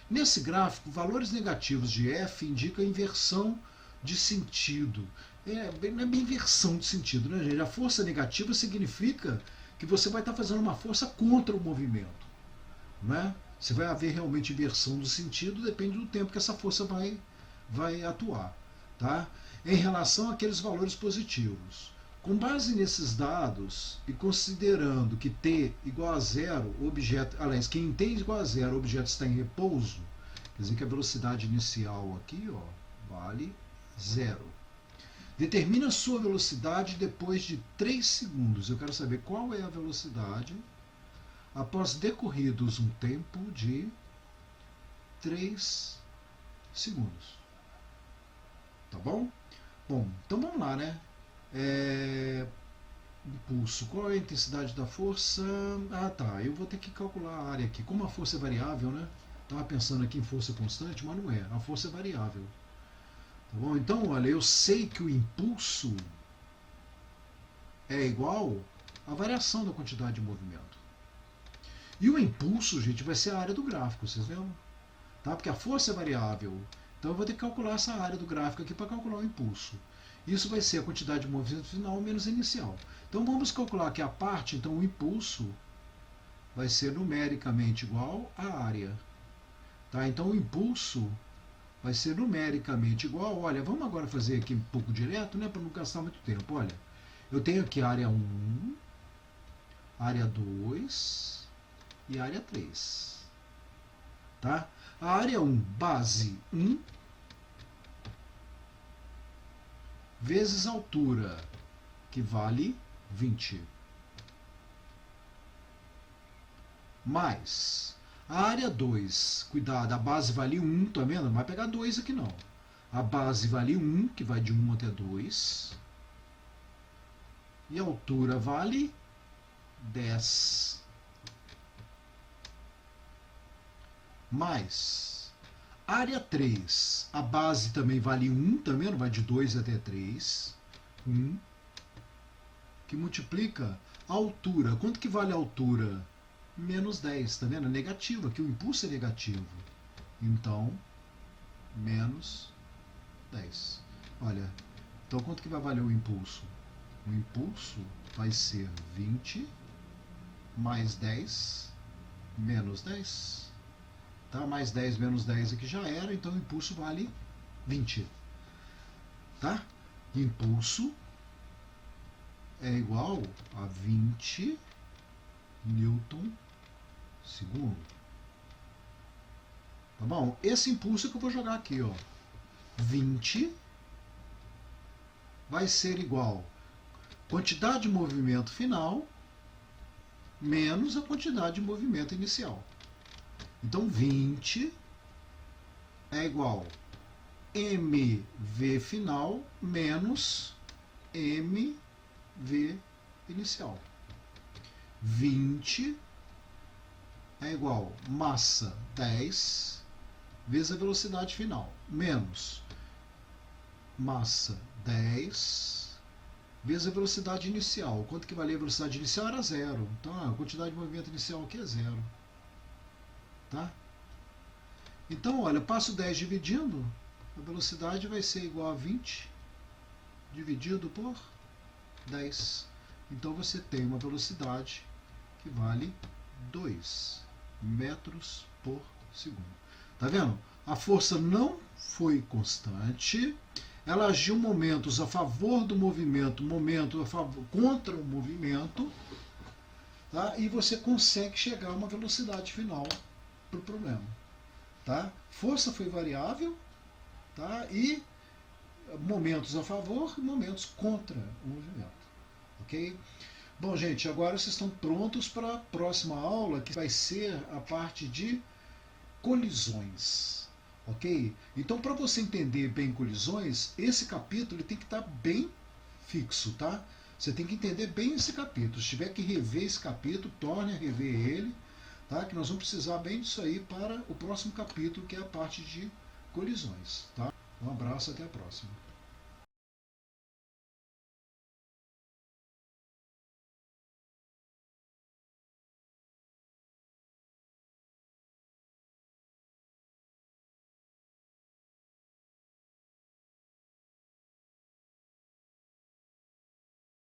Nesse gráfico, valores negativos de F indicam inversão de sentido. Não é bem inversão de sentido, né, gente? A força negativa significa que você vai estar fazendo uma força contra o movimento. Né? Se vai haver realmente inversão do sentido, depende do tempo que essa força vai atuar. Tá? Em relação àqueles valores positivos. Com base nesses dados e considerando que T igual a zero, o objeto, aliás, que em T igual a zero, o objeto está em repouso, quer dizer que a velocidade inicial aqui, ó, vale zero. Determina a sua velocidade depois de 3 segundos. Eu quero saber qual é a velocidade após decorridos um tempo de 3 segundos. Tá bom? Bom, então vamos lá, né? Impulso. Qual é a intensidade da força? Ah, tá. Eu vou ter que calcular a área aqui. Como a força é variável, né? Estava pensando aqui em força constante, mas não é. A força é variável. Tá bom? Então, olha, eu sei que o impulso é igual à variação da quantidade de movimento. E o impulso, gente, vai ser a área do gráfico, vocês lembram? Tá? Porque a força é variável. Então eu vou ter que calcular essa área do gráfico aqui para calcular o impulso. Isso vai ser a quantidade de movimento final menos inicial. Então vamos calcular que a parte, então o impulso vai ser numericamente igual à área. Tá? Então o impulso vai ser numericamente igual, olha, vamos agora fazer aqui um pouco direto, né, para não gastar muito tempo. Olha, eu tenho aqui área 1, área 2 e área 3. Tá? A área 1, base 1, vezes a altura, que vale 20. Mais a área 2, cuidado, a base vale 1, tá vendo? Não vai pegar 2 aqui não. A base vale 1, que vai de 1 até 2. E a altura vale 10. Mais área 3, a base também vale 1, tá vendo? Vai de 2 até 3. 1, que multiplica a altura. Quanto que vale a altura? Menos 10, tá vendo? É negativo, aqui o impulso é negativo. Então, menos 10. Olha, então quanto que vai valer o impulso? O impulso vai ser 20 mais 10 menos 10. Tá? Mais 10 menos 10 aqui já era, então o impulso vale 20. Tá? Impulso é igual a 20 newton segundo. Tá bom? Esse impulso que eu vou jogar aqui, ó. 20 vai ser igual a quantidade de movimento final menos a quantidade de movimento inicial. Então 20 é igual a mv final menos mv inicial. 20 é igual a massa 10 vezes a velocidade final, menos massa 10 vezes a velocidade inicial. Quanto que valia a velocidade inicial? Era zero. Então a quantidade de movimento inicial aqui é zero. Tá? Então, olha, eu passo 10 dividindo, a velocidade vai ser igual a 20 dividido por 10. Então você tem uma velocidade que vale 2 metros por segundo. Tá vendo? A força não foi constante, ela agiu momentos a favor do movimento, momento a favor, contra o movimento, tá? E você consegue chegar a uma velocidade final para o problema. Tá? Força foi variável, tá? E momentos a favor e momentos contra o movimento. Ok? Bom, gente, agora vocês estão prontos para a próxima aula, que vai ser a parte de colisões, ok? Então, para você entender bem colisões, esse capítulo ele tem que estar bem fixo, tá? Você tem que entender bem esse capítulo. Se tiver que rever esse capítulo, torne a rever ele, tá? Que nós vamos precisar bem disso aí para o próximo capítulo, que é a parte de colisões, tá? Um abraço, até a próxima.